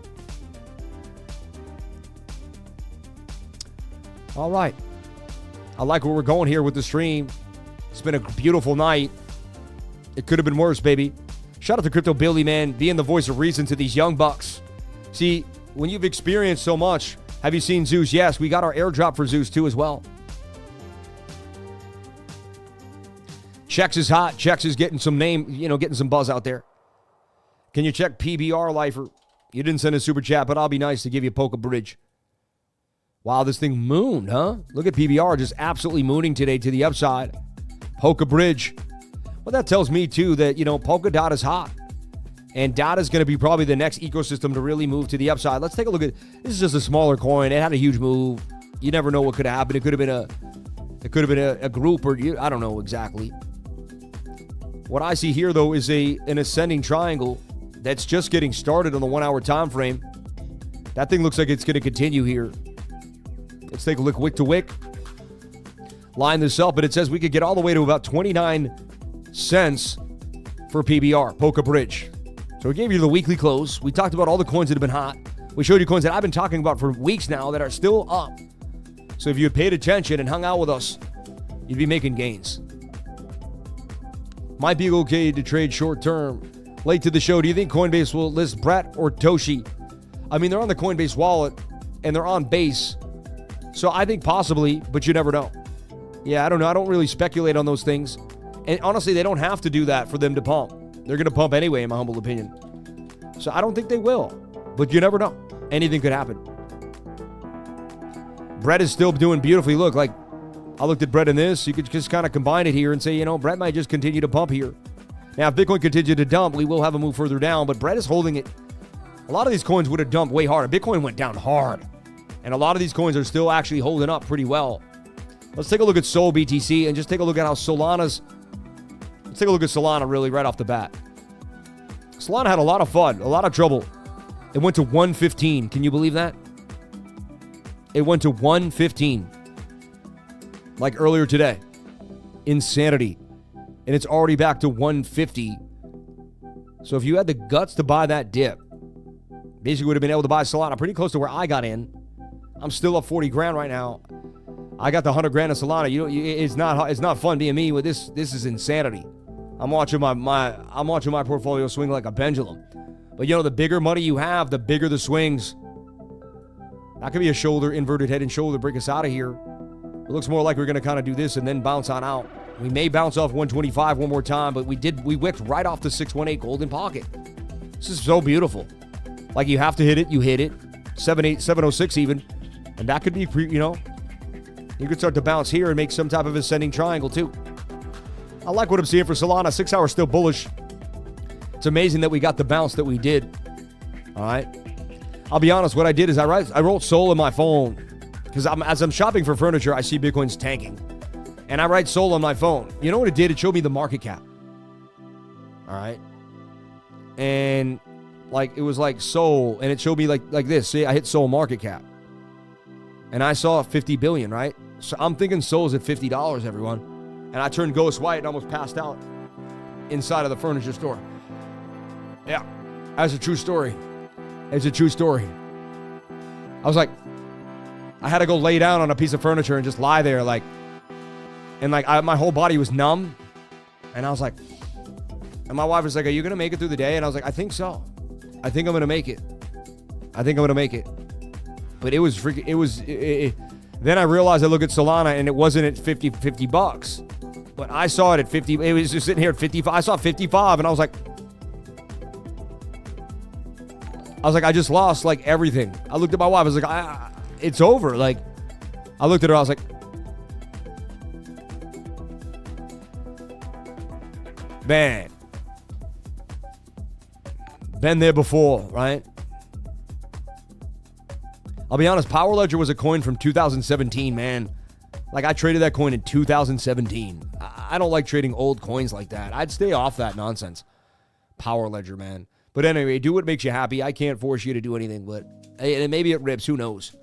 All right. I like where we're going here with the stream. It's been a beautiful night. It could have been worse, baby. Shout out to Crypto Billy, man, being the voice of reason to these young bucks. See, when you've experienced so much, have you seen Zeus? Yes, we got our airdrop for Zeus too as well. Chex is hot. Chex is getting some getting some buzz out there. Can you check PBR Lifer? You didn't send a super chat, but I'll be nice to give you Polka Bridge. Wow, this thing mooned, huh? Look at PBR just absolutely mooning today to the upside. Polka Bridge. Well, that tells me, too, that, Polkadot is hot. And DOT is going to be probably the next ecosystem to really move to the upside. Let's take a look at, this is just a smaller coin. It had a huge move. You never know what could have happened. It could have been a group or, I don't know exactly. What I see here, though, is an ascending triangle that's just getting started on the 1 hour time frame. That thing looks like it's going to continue here. Let's take a look wick to wick. Line this up, and it says we could get all the way to about 29 cents for PBR, Polka Bridge. So we gave you the weekly close. We talked about all the coins that have been hot. We showed you coins that I've been talking about for weeks now that are still up. So if you had paid attention and hung out with us, you'd be making gains. Might be okay to trade short term. Late to the show, do you think Coinbase will list Brett or Toshi? I mean, they're on the Coinbase wallet, and they're on base. So I think possibly, but you never know. Yeah, I don't know. I don't really speculate on those things. And honestly, they don't have to do that for them to pump. They're going to pump anyway, in my humble opinion. So I don't think they will. But you never know. Anything could happen. Brett is still doing beautifully. Look, like I looked at Brett in this. You could just kind of combine it here and say, Brett might just continue to pump here. Now, if Bitcoin continues to dump, we will have a move further down, but Brett is holding it. A lot of these coins would have dumped way harder. Bitcoin went down hard, and a lot of these coins are still actually holding up pretty well. Let's take a look at Sol BTC and just take a look at how Solana's... Let's take a look at Solana really right off the bat. Solana had a lot of fun, a lot of trouble. It went to 115. Can you believe that? It went to 115. Like earlier today. Insanity. And it's already back to 150. So if you had the guts to buy that dip, basically would have been able to buy Solana pretty close to where I got in. I'm still up 40 grand right now. I got the 100 grand of Solana. It's not fun being me with this. This is insanity. I'm watching my portfolio swing like a pendulum. But the bigger money you have, the bigger the swings. That could be a shoulder, inverted head and shoulder, break us out of here. It looks more like we're going to kind of do this and then bounce on out. We may bounce off 125 one more time, but we whipped right off the 618 golden pocket. This is so beautiful. Like, you have to hit it, you hit it. 706 even. And that could be, you could start to bounce here and make some type of ascending triangle too. I like what I'm seeing for Solana. 6 hours still bullish. It's amazing that we got the bounce that we did. All right. I'll be honest. What I did is I wrote Sol in my phone because as I'm shopping for furniture, I see Bitcoin's tanking. And I write Sol on my phone. You know what it did? It showed me the market cap. All right. And it was like Sol, and it showed me like this. See, I hit Sol market cap. And I saw 50 billion, right? So I'm thinking Sol's at $50, everyone. And I turned ghost white and almost passed out inside of the furniture store. Yeah, that's a true story. It's a true story. I was like, I had to go lay down on a piece of furniture and just lie there my whole body was numb. And I was like, and my wife was like, are you going to make it through the day? And I was like, I think so. I think I'm going to make it. But it was freaking, then I realized I look at Solana and it wasn't at 50 bucks. But I saw it at 50. It was just sitting here at 55. I saw 55 and I was like, I just lost everything. I looked at my wife. I was like, it's over. I looked at her. I was like, man, been there before, right? I'll be honest, Power Ledger was a coin from 2017, man. I traded that coin in 2017. I don't like trading old coins like that. I'd stay off that nonsense. Power Ledger, man. But anyway, do what makes you happy. I can't force you to do anything, but maybe it rips. Who knows?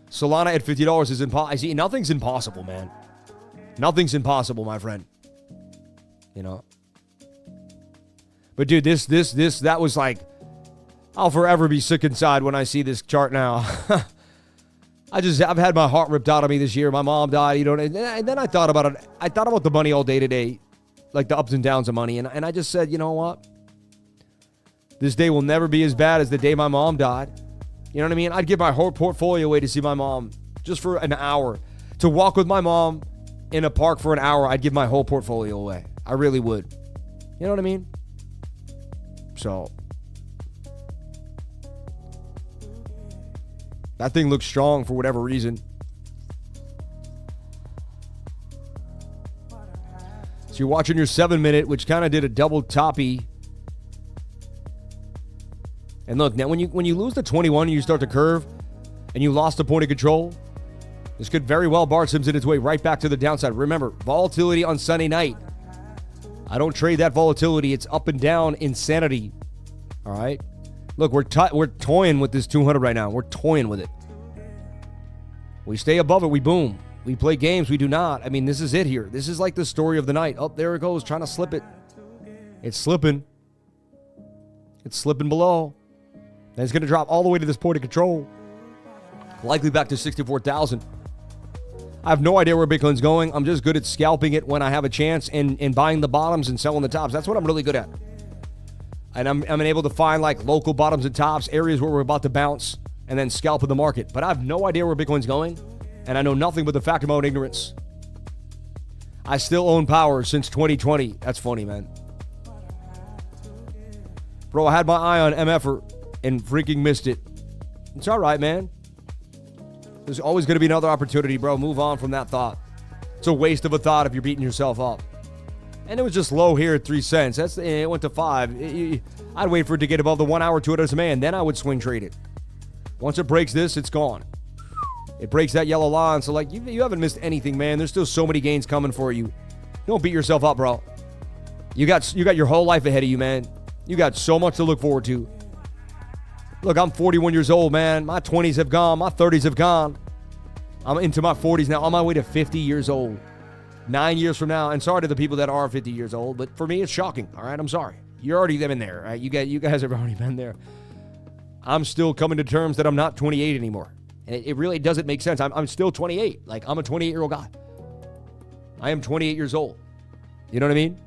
Solana at $50 is impossible. I see, nothing's impossible, man. Nothing's impossible, my friend. But dude, that was I'll forever be sick inside when I see this chart now. I've had my heart ripped out of me this year. My mom died, and then I thought about it. I thought about the money all day today, the ups and downs of money. And I just said, you know what? This day will never be as bad as the day my mom died. You know what I mean? I'd give my whole portfolio away to see my mom just for an hour. To walk with my mom in a park for an hour, I'd give my whole portfolio away. I really would. You know what I mean? So that thing looks strong for whatever reason. So you're watching your 7-minute, which kind of did a double toppy. And look, now when you lose the 21 and you start to curve and you lost the point of control, this could very well Bart Simpson its way right back to the downside. Remember, volatility on Sunday night. I don't trade that volatility. It's up and down insanity. All right? Look, we're toying with this 200 right now. We're toying with it. We stay above it, we boom. We play games, we do not. I mean, this is it here. This is like the story of the night. Oh, there it goes, trying to slip it. It's slipping. It's slipping below. And it's going to drop all the way to this point of control. Likely back to 64,000. I have no idea where Bitcoin's going. I'm just good at scalping it when I have a chance and buying the bottoms and selling the tops. That's what I'm really good at. And I'm able to find local bottoms and tops, areas where we're about to bounce, and then scalp in the market. But I have no idea where Bitcoin's going, and I know nothing but the fact of my own ignorance. I still own power since 2020. That's funny, man. Bro, I had my eye on MFER and freaking missed it. It's all right, man. There's always going to be another opportunity, bro. Move on from that thought. It's a waste of a thought if you're beating yourself up. And it was just low here at 3 cents. It went to 5. I'd wait for it to get above the 1 hour 2 SMA, and then I would swing trade it. Once it breaks this, it's gone. It breaks that yellow line. So, like, you haven't missed anything, man. There's still so many gains coming for you. Don't beat yourself up, bro. You got your whole life ahead of you, man. You got so much to look forward to. Look, I'm 41 years old, man. My 20s have gone. My 30s have gone. I'm into my 40s now. On my way to 50 years old. 9 years from now. And sorry to the people that are 50 years old, but for me, it's shocking. All right, I'm sorry. You're already been there, right? You guys have already been there. I'm still coming to terms that I'm not 28 anymore. And it really doesn't make sense. I'm still 28. Like, I'm a 28-year-old guy. I am 28 years old. You know what I mean?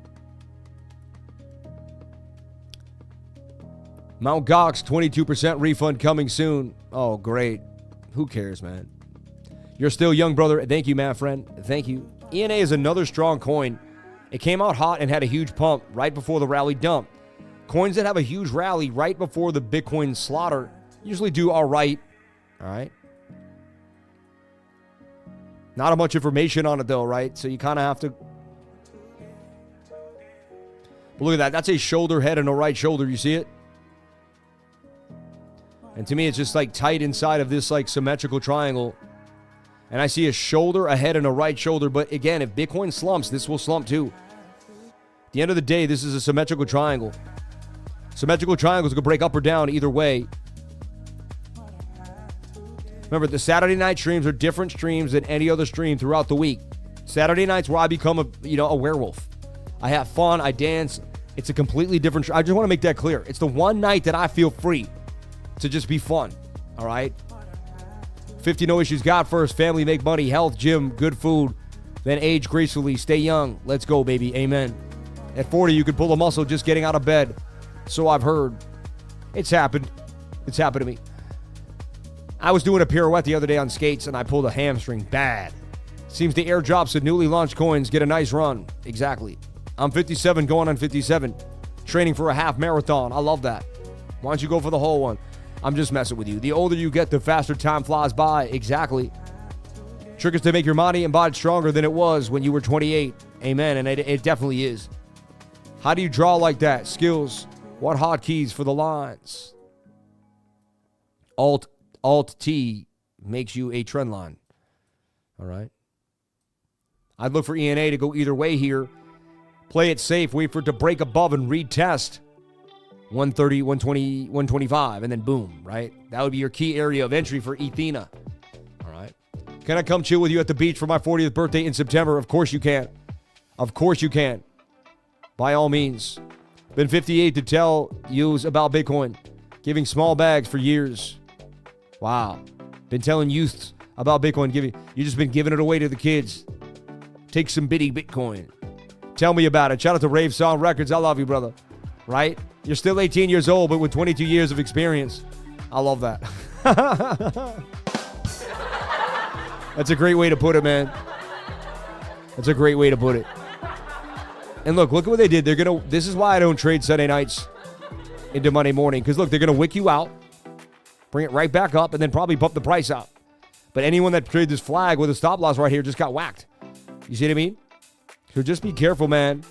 Mount Gox, 22% refund coming soon. Oh, great. Who cares, man? You're still young, brother. Thank you, man, friend. Thank you. ENA is another strong coin. It came out hot and had a huge pump right before the rally dump. Coins that have a huge rally right before the Bitcoin slaughter usually do all right. All right. Not much information on it, though, right? So you kind of have to... But look at that. That's a shoulder, head, and a right shoulder. You see it? And to me, it's just like tight inside of this like symmetrical triangle. And I see a shoulder, a head, and a right shoulder. But again, if Bitcoin slumps, this will slump too. At the end of the day, this is a symmetrical triangle. Symmetrical triangles can break up or down either way. Remember, the Saturday night streams are different streams than any other stream throughout the week. Saturday night's where I become a werewolf. I have fun, I dance. It's a completely different... I just want to make that clear. It's the one night that I feel free to just be fun, all right? 50 no issues, God first, family, make money, health, gym, good food, then age gracefully, stay young. Let's go, baby, amen. At 40, you can pull a muscle just getting out of bed. So I've heard. It's happened. It's happened to me. I was doing a pirouette the other day on skates, and I pulled a hamstring bad. Seems the airdrops of newly launched coins get a nice run. Exactly. I'm 57, going on 57. Training for a half marathon. I love that. Why don't you go for the whole one? I'm just messing with you. The older you get, the faster time flies by. Exactly. Trick is to make your body and body stronger than it was when you were 28. Amen. And it definitely is. How do you draw like that? Skills. What hotkeys for the lines? Alt-T makes you a trend line. All right. I'd look for ENA to go either way here. Play it safe. Wait for it to break above and retest. 130, 120, 125, and then boom, right? That would be your key area of entry for Ethena. All right. Can I come chill with you at the beach for my 40th birthday in September? Of course you can. Of course you can. By all means. Been 58 to tell yous about Bitcoin. Giving small bags for years. Wow. Been telling youths about Bitcoin. You just been giving it away to the kids. Take some bitty Bitcoin. Tell me about it. Shout out to Rave Song Records. I love you, brother. Right? You're still 18 years old, but with 22 years of experience. I love that. That's a great way to put it, man. That's a great way to put it. And look at what they did. This is why I don't trade Sunday nights into Monday morning. Because look, they're going to wick you out, bring it right back up, and then probably bump the price up. But anyone that traded this flag with a stop loss right here just got whacked. You see what I mean? So just be careful, man.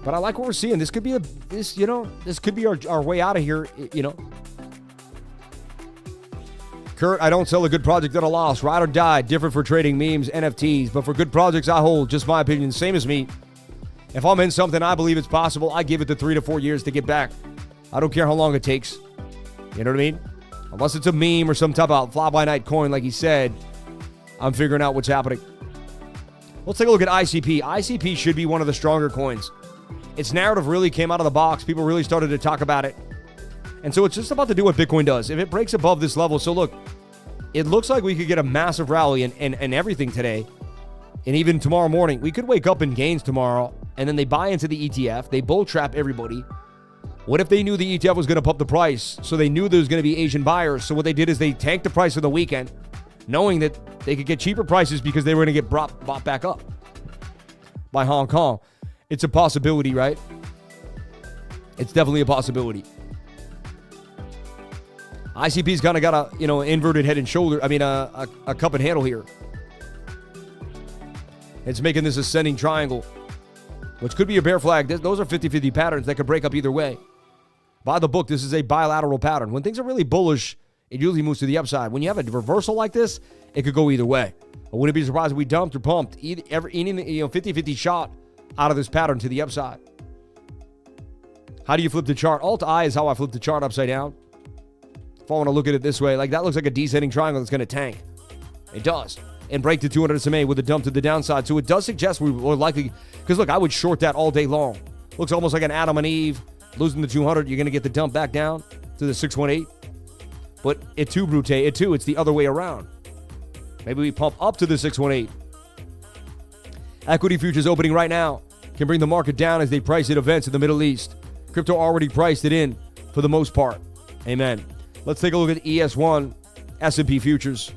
But I like what we're seeing. This could be this could be our way out of here, Kurt, I don't sell a good project at a loss. Ride or die. Different for trading memes, NFTs. But for good projects, I hold. Just my opinion. Same as me. If I'm in something, I believe it's possible. I give it the 3 to 4 years to get back. I don't care how long it takes. You know what I mean? Unless it's a meme or some type of fly-by-night coin, like he said, I'm figuring out what's happening. Let's take a look at ICP. ICP should be one of the stronger coins. Its narrative really came out of the box. People really started to talk about it. And so it's just about to do what Bitcoin does. If it breaks above this level, so look, it looks like we could get a massive rally and everything today. And even tomorrow morning, we could wake up in gains tomorrow, and then they buy into the ETF. They bull trap everybody. What if they knew the ETF was going to pump the price? So they knew there was going to be Asian buyers. So what they did is they tanked the price for the weekend, knowing that they could get cheaper prices because they were going to get bought back up by Hong Kong. It's a possibility, right? It's definitely a possibility. ICP's kind of got a, inverted head and shoulder. I mean, a cup and handle here. It's making this ascending triangle, which could be a bear flag. Those are 50-50 patterns that could break up either way. By the book, this is a bilateral pattern. When things are really bullish, it usually moves to the upside. When you have a reversal like this, it could go either way. I wouldn't be surprised if we dumped or pumped any 50-50 shot out of this pattern to the upside. How do you flip the chart? Alt-I is how I flip the chart upside down. If I want to look at it this way, like that looks like a descending triangle that's going to tank. It does. And break the 200 SMA with a dump to the downside. So it does suggest we will likely, because look, I would short that all day long. Looks almost like an Adam and Eve. Losing the 200, you're going to get the dump back down to the 618. But it's the other way around. Maybe we pump up to the 618. Equity futures opening right now can bring the market down as they price at events in the Middle East. Crypto already priced it in for the most part. Amen. Let's take a look at ES1 S&P futures.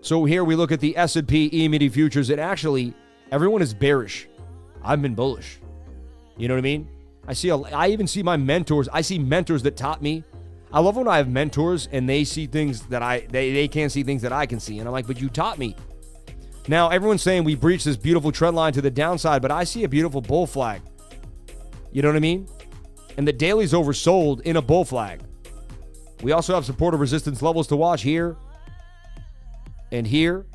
So here we look at the S&P E-midi futures, and actually everyone is bearish. I've been bullish. You know what I mean? I even see my mentors. I see mentors that taught me. I love when I have mentors and they see things that they can't see things that I can see. And I'm like, but you taught me. Now, everyone's saying we breached this beautiful trend line to the downside, but I see a beautiful bull flag. You know what I mean? And the daily's oversold in a bull flag. We also have support of resistance levels to watch here and here.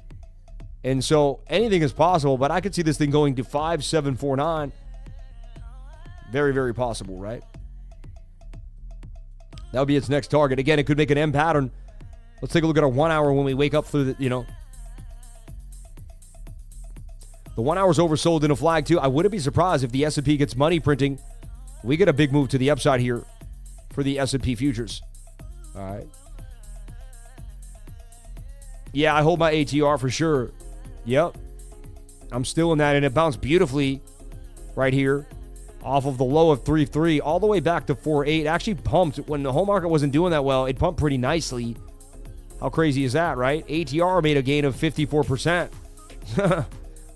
And so anything is possible, but I could see this thing going to 5749. Very, very possible, right? That would be its next target. Again, it could make an M pattern. Let's take a look at our 1 hour when we wake up through the, The 1 hour's oversold in a flag too. I wouldn't be surprised if the S&P gets money printing. We get a big move to the upside here for the S&P futures. All right. Yeah, I hold my ATR for sure. Yep. I'm still in that, and it bounced beautifully right here off of the low of 3.3 all the way back to 4.8. Actually pumped when the whole market wasn't doing that well. It pumped pretty nicely. How crazy is that, right? ATR made a gain of 54%.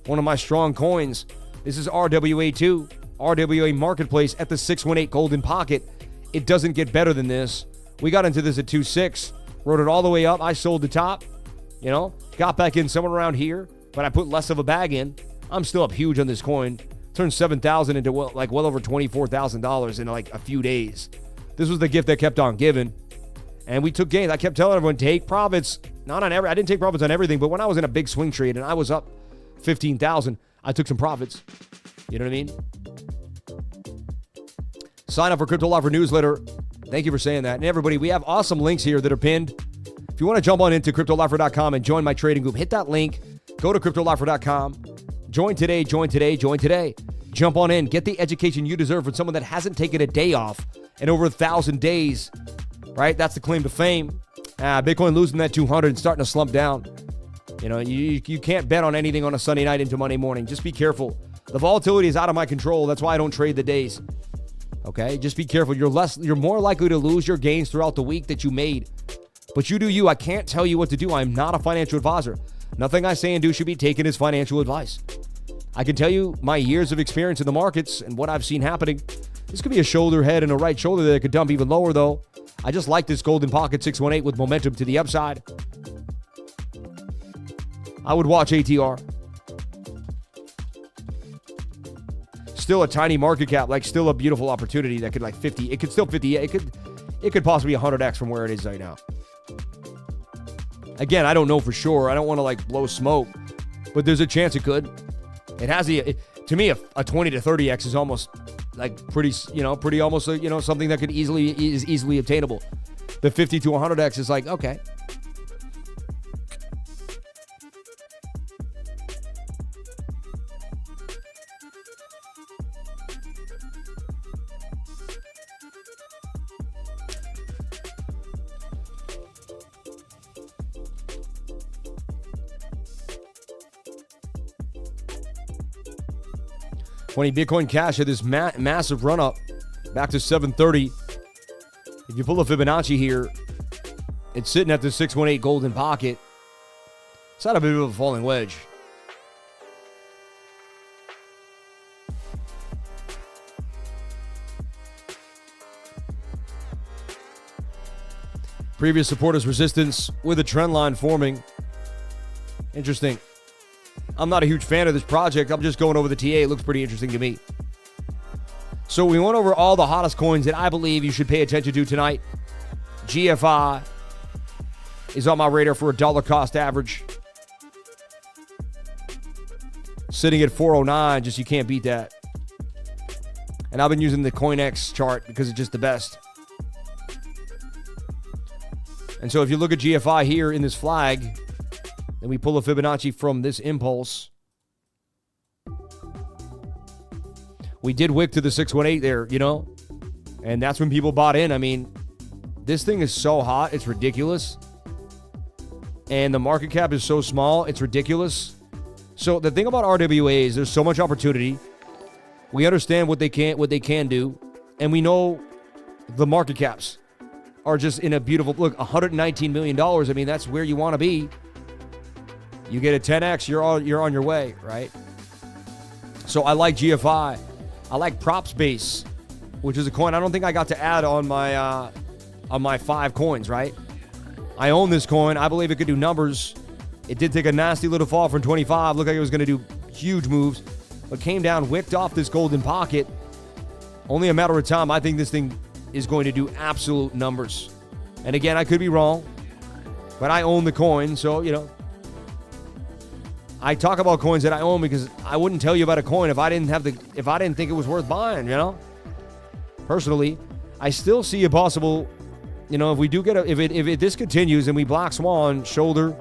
One of my strong coins. This is RWA2, RWA Marketplace at the 618 golden pocket. It doesn't get better than this. We got into this at 2.6, rode it all the way up. I sold the top, got back in somewhere around here, but I put less of a bag in. I'm still up huge on this coin. Turned $7,000 into well over $24,000 in like a few days. This was the gift that kept on giving. And we took gains. I kept telling everyone, take profits. Not on I didn't take profits on everything, but when I was in a big swing trade and I was up 15,000, I took some profits. You know what I mean? Sign up for Crypto Lover newsletter. Thank you for saying that. And everybody, we have awesome links here that are pinned. If you want to jump on into CryptoLover.com and join my trading group, hit that link. Go to CryptoLover.com. Join today, join today, join today. Jump on in. Get the education you deserve from someone that hasn't taken a day off in over 1,000 days. Right? That's the claim to fame. Bitcoin losing that 200 and starting to slump down. You can't bet on anything on a Sunday night into Monday morning. Just be careful. The volatility is out of my control. That's why I don't trade the days. Okay? Just be careful. You're more likely to lose your gains throughout the week that you made. But you do you. I can't tell you what to do. I'm not a financial advisor. Nothing I say and do should be taken as financial advice. I can tell you my years of experience in the markets and what I've seen happening. This could be a shoulder head and a right shoulder that could dump even lower, though. I just like this golden pocket 618 with momentum to the upside. I would watch ATR. Still a tiny market cap, still a beautiful opportunity that could 50. It could still 50. It could possibly 100x from where it is right now. Again, I don't know for sure. I don't want to blow smoke, but there's a chance it could. It has to me, a 20 to 30x is almost pretty almost something that is easily obtainable. The 50 to 100x is okay. Bitcoin Cash had this massive run up back to 730. If you pull a Fibonacci here, it's sitting at the 618 golden pocket. It's not a bit of a falling wedge. Previous supporters resistance with a trend line forming. Interesting. I'm not a huge fan of this project. I'm just going over the TA. It looks pretty interesting to me. So we went over all the hottest coins that I believe you should pay attention to tonight. GFI is on my radar for a dollar cost average. Sitting at 409, just you can't beat that. And I've been using the CoinX chart because it's just the best. And so if you look at GFI here in this flag, then we pull a Fibonacci from this impulse. We did wick to the 618 there, you know, and that's when people bought in. I mean, this thing is so hot, it's ridiculous. And the market cap is so small, it's ridiculous. So the thing about RWA is there's so much opportunity. We understand what they can do, and we know the market caps are just in a beautiful look. $119 million. I mean, that's where you want to be. You get a 10x, you're on your way, right? So I like GFI. I like Props Base, which is a coin I don't think I got to add on my 5 coins, right? I own this coin. I believe it could do numbers. It did take a nasty little fall from 25. Looked like it was going to do huge moves, but came down, wicked off this golden pocket. Only a matter of time. I think this thing is going to do absolute numbers. And again, I could be wrong, but I own the coin, so, you know, I talk about coins that I own because I wouldn't tell you about a coin if I didn't think it was worth buying, you know? Personally, I still see a possible, you know, if we do get if this continues and we black swan, shoulder,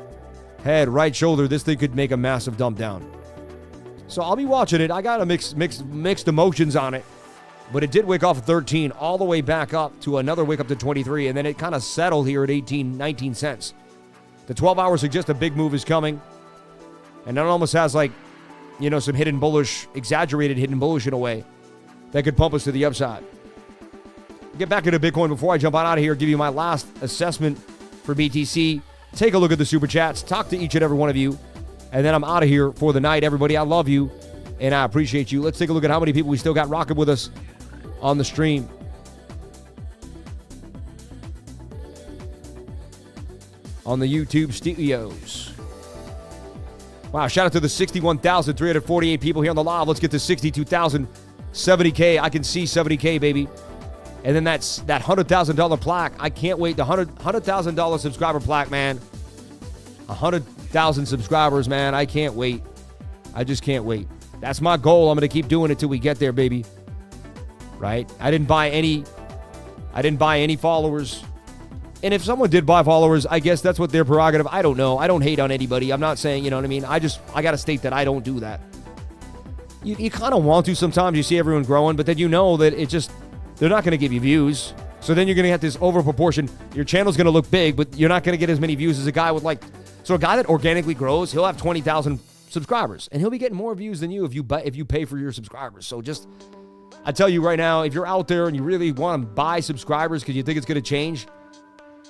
head, right shoulder, this thing could make a massive dump down. So I'll be watching it. I got a mixed emotions on it, but it did wick off 13 all the way back up to another wick up to 23, and then it kind of settled here at 18, 19 cents. The 12 hours suggest a big move is coming. And that almost has, like, you know, some hidden bullish, exaggerated hidden bullish in a way that could pump us to the upside. Get back into Bitcoin before I jump out of here, give you my last assessment for BTC. Take a look at the super chats, talk to each and every one of you, and then I'm out of here for the night. Everybody, I love you, and I appreciate you. Let's take a look at how many people we still got rocking with us on the stream. On the YouTube studios. Wow, shout out to the 61,348 people here on the live. Let's get to 62,000, 70K. I can see 70K, baby. And then that $100,000 plaque. I can't wait. The $100,000 subscriber plaque, man. 100,000 subscribers, man. I can't wait. I just can't wait. That's my goal. I'm going to keep doing it till we get there, baby. Right? I didn't buy any followers. And if someone did buy followers, I guess that's what their prerogative. I don't know. I don't hate on anybody. I'm not saying, you know what I mean? I got to state that I don't do that. You kind of want to sometimes. You see everyone growing, but then you know that they're not going to give you views. So then you're going to have this over proportion. Your channel's going to look big, but you're not going to get as many views as a guy with like. So a guy that organically grows, he'll have 20,000 subscribers, and he'll be getting more views than you if you pay for your subscribers. So I tell you right now, if you're out there and you really want to buy subscribers because you think it's going to change,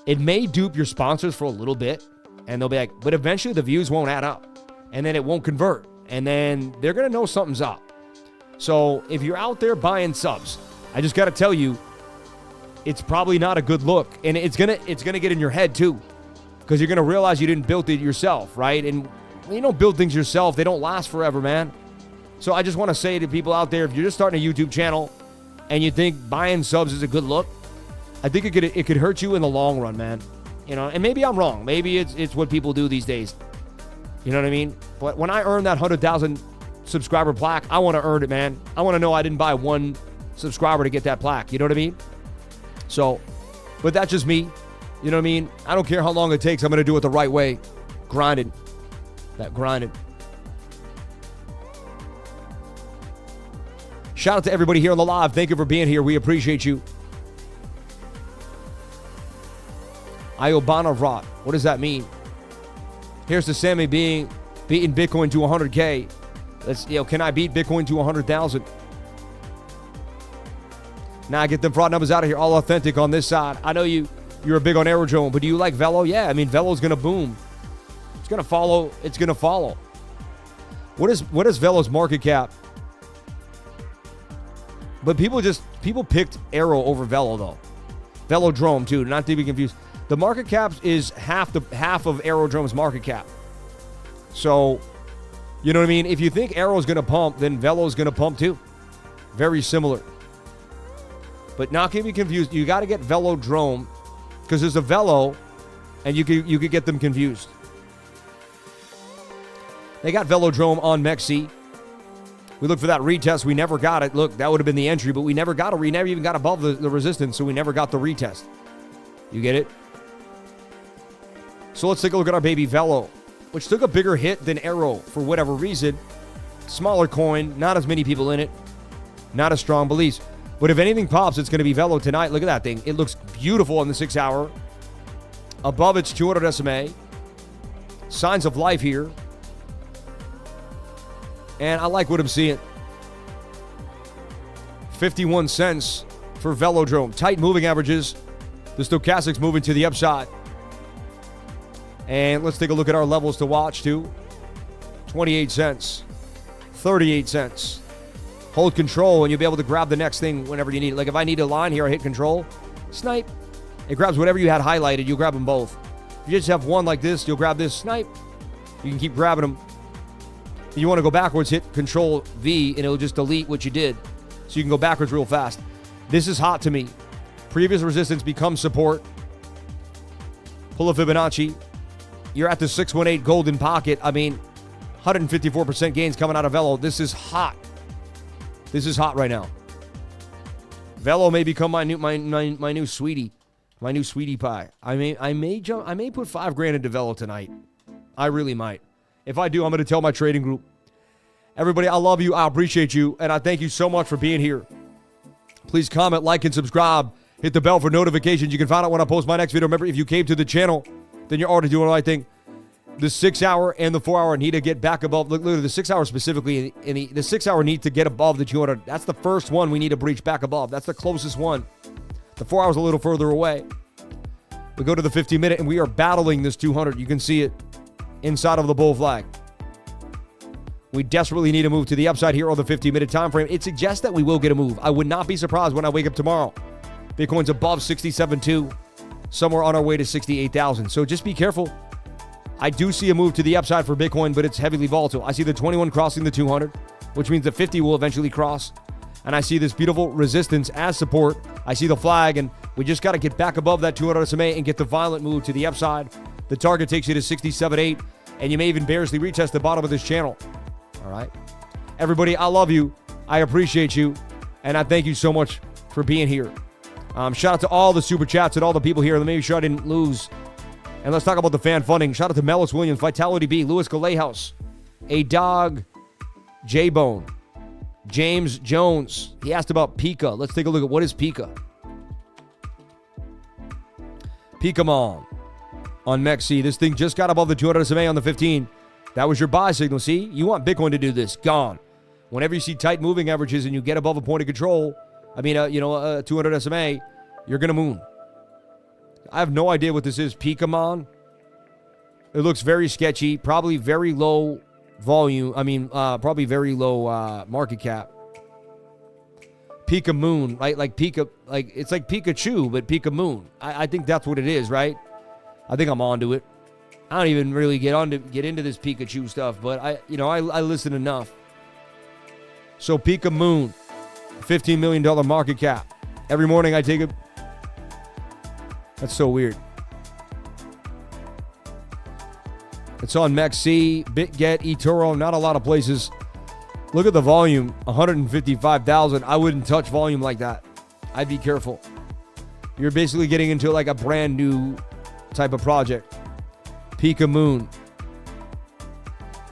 it may dupe your sponsors for a little bit, and they'll be like, but eventually the views won't add up, and then it won't convert, and then they're going to know something's up. So if you're out there buying subs, I just got to tell you, it's probably not a good look, and it's gonna get in your head too, because you're going to realize you didn't build it yourself, right? And when you don't build things yourself, they don't last forever, man. So I just want to say to people out there, if you're just starting a YouTube channel and you think buying subs is a good look, I think it could hurt you in the long run, man. You know, and maybe I'm wrong. Maybe it's what people do these days. You know what I mean? But when I earn that 100,000 subscriber plaque, I want to earn it, man. I want to know I didn't buy one subscriber to get that plaque. You know what I mean? So, but that's just me. You know what I mean? I don't care how long it takes. I'm going to do it the right way. Grinding. Shout out to everybody here on the live. Thank you for being here. We appreciate you. Iobana Rot. What does that mean? Here's to Sammy beating Bitcoin to 100K. Can I beat Bitcoin to 100,000? Now get them fraud numbers out of here. All authentic on this side. I know you're a big on AERO, but do you like Velo? Yeah, I mean, Velo's going to boom. It's going to follow. What is Velo's market cap? But people picked AERO over Velo, though. VELODROME, too. Not to be confused. The market cap is half of Aerodrome's market cap. So, you know what I mean? If you think Aero's going to pump, then Velo's going to pump too. Very similar. But not get me confused. You got to get VELODROME because there's a Velo, and you could get them confused. They got VELODROME on MEXC. We looked for that retest. We never got it. Look, that would have been the entry, but we never got it. We never even got above the resistance, so we never got the retest. You get it? So let's take a look at our baby Velo, which took a bigger hit than AERO for whatever reason. Smaller coin, not as many people in it, not as strong beliefs. But if anything pops, it's going to be Velo tonight. Look at that thing. It looks beautiful on the 6 hour. Above its 200 SMA. Signs of life here. And I like what I'm seeing. 51 cents for VELODROME. Tight moving averages. The stochastics moving to the upside. And let's take a look at our levels to watch too. 28 cents. 38 cents. Hold control and you'll be able to grab the next thing whenever you need it. Like if I need a line here, I hit control. Snipe. It grabs whatever you had highlighted. You'll grab them both. If you just have one like this, you'll grab this. Snipe. You can keep grabbing them. If you want to go backwards, hit Control V and it'll just delete what you did. So you can go backwards real fast. This is hot to me. Previous resistance becomes support. Pull a Fibonacci. You're at the 618 golden pocket. I mean, 154% gains coming out of Velo. This is hot. This is hot right now. Velo may become my new sweetie. My new sweetie pie. I may put $5,000 into Velo tonight. I really might. If I do, I'm going to tell my trading group. Everybody, I love you. I appreciate you. And I thank you so much for being here. Please comment, like, and subscribe. Hit the bell for notifications. You can find out when I post my next video. Remember, if you came to the channel, then you're already doing the right thing. The 6 hour and the 4 hour need to get back above. Look at the 6 hour specifically. The 6 hour need to get above the 200. That's the first one we need to breach back above. That's the closest one. The 4 hour's a little further away. We go to the 50-minute and we are battling this 200. You can see it inside of the bull flag. We desperately need a move to the upside here on the 50-minute time frame. It suggests that we will get a move. I would not be surprised when I wake up tomorrow. Bitcoin's above 67.2, somewhere on our way to 68,000. So just be careful. I do see a move to the upside for Bitcoin, but it's heavily volatile. I see the 21 crossing the 200, which means the 50 will eventually cross. And I see this beautiful resistance as support. I see the flag, and we just got to get back above that 200 SMA and get the violent move to the upside. The target takes you to 67.8, and you may even barely retest the bottom of this channel. All right? Everybody, I love you. I appreciate you, and I thank you so much for being here. Shout out to all the super chats and all the people here. Let me make sure I didn't lose. And let's talk about the fan funding. Shout out to Melis Williams, Vitality B, Louis Galehouse, A Dog, J-Bone, James Jones. He asked about PIKA. Let's take a look at what is PIKA. PIKA on MEXC. This thing just got above the 200 SMA on the 15. That was your buy signal. See, you want Bitcoin to do this. Gone. Whenever you see tight moving averages and you get above a point of control, a 200 SMA, you're going to moon. I have no idea what this is. PIKA. It looks very sketchy. Probably very low volume. Probably very low market cap. Pika Moon, right? Like Pika, like it's like Pikachu, but Pika Moon. I think that's what it is, right? I think I'm onto it. I don't even really get into this Pikachu stuff, but I listen enough. So Pika Moon, $15 million market cap. Every morning I take a. That's so weird. It's on MEXC, BitGet, eToro, not a lot of places. Look at the volume, 155,000. I wouldn't touch volume like that. I'd be careful. You're basically getting into like a brand new type of project. Pika Moon.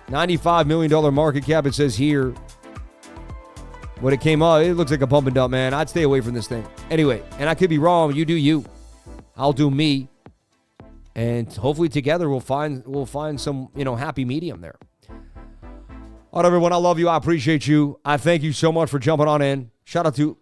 $95 million market cap, it says here. When it came up, it looks like a pump and dump, man. I'd stay away from this thing. Anyway, and I could be wrong. You do you. I'll do me. And hopefully together we'll find some, happy medium there. All right, everyone. I love you. I appreciate you. I thank you so much for jumping on in. Shout out to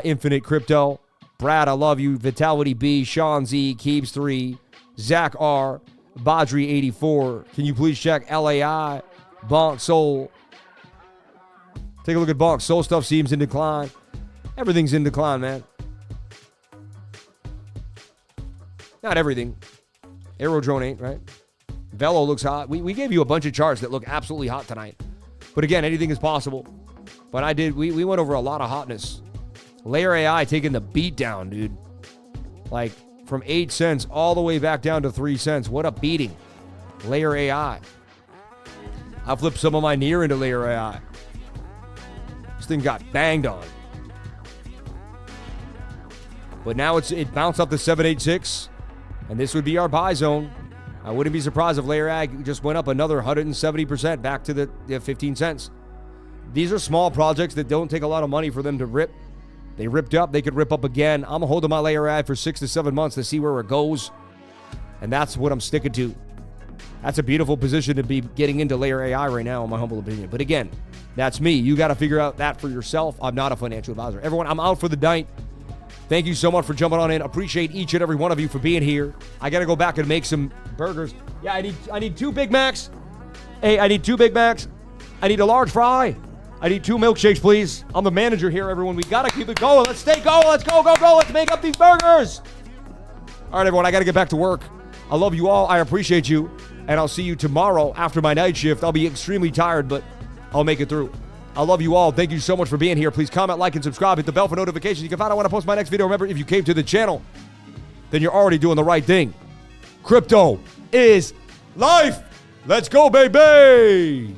Infinite Crypto. Brad, I love you. Vitality B, Sean Z, Keebs 3, Zach R, Badri 84. Can you please check LAI, Bonk Soul? Take a look at Bonk Soul. Stuff seems in decline. Everything's in decline, man. Not everything. AERO ain't, right? Velo looks hot. We gave you a bunch of charts that look absolutely hot tonight. But again, anything is possible. But we went over a lot of hotness. Layer AI taking the beat down, dude. Like, from 8 cents all the way back down to 3 cents. What a beating. Layer AI. I flipped some of my NEAR into Layer AI. This thing got banged on. But now it bounced up to 786. And this would be our buy zone. I wouldn't be surprised if Layer AI just went up another 170% back to the 15 cents. These are small projects that don't take a lot of money for them to rip. They ripped up. They could rip up again. I'm holding my Layer AI for 6 to 7 months to see where it goes. And that's what I'm sticking to. That's a beautiful position to be getting into Layer AI right now, in my humble opinion. But again, that's me. You got to figure out that for yourself. I'm not a financial advisor. Everyone, I'm out for the night. Thank you so much for jumping on in. Appreciate each and every one of you for being here. I got to go back and make some burgers. Yeah, I need 2 Big Macs. Hey, I need 2 Big Macs. I need a large fry. I need 2 milkshakes, please. I'm the manager here, everyone. We got to keep it going. Let's stay going. Let's go. Let's make up these burgers. All right, everyone, I got to get back to work. I love you all. I appreciate you. And I'll see you tomorrow after my night shift. I'll be extremely tired, but I'll make it through. I love you all. Thank you so much for being here. Please comment, like, and subscribe. Hit the bell for notifications. You can find out when I post my next video. Remember, if you came to the channel, then you're already doing the right thing. Crypto is life. Let's go, baby.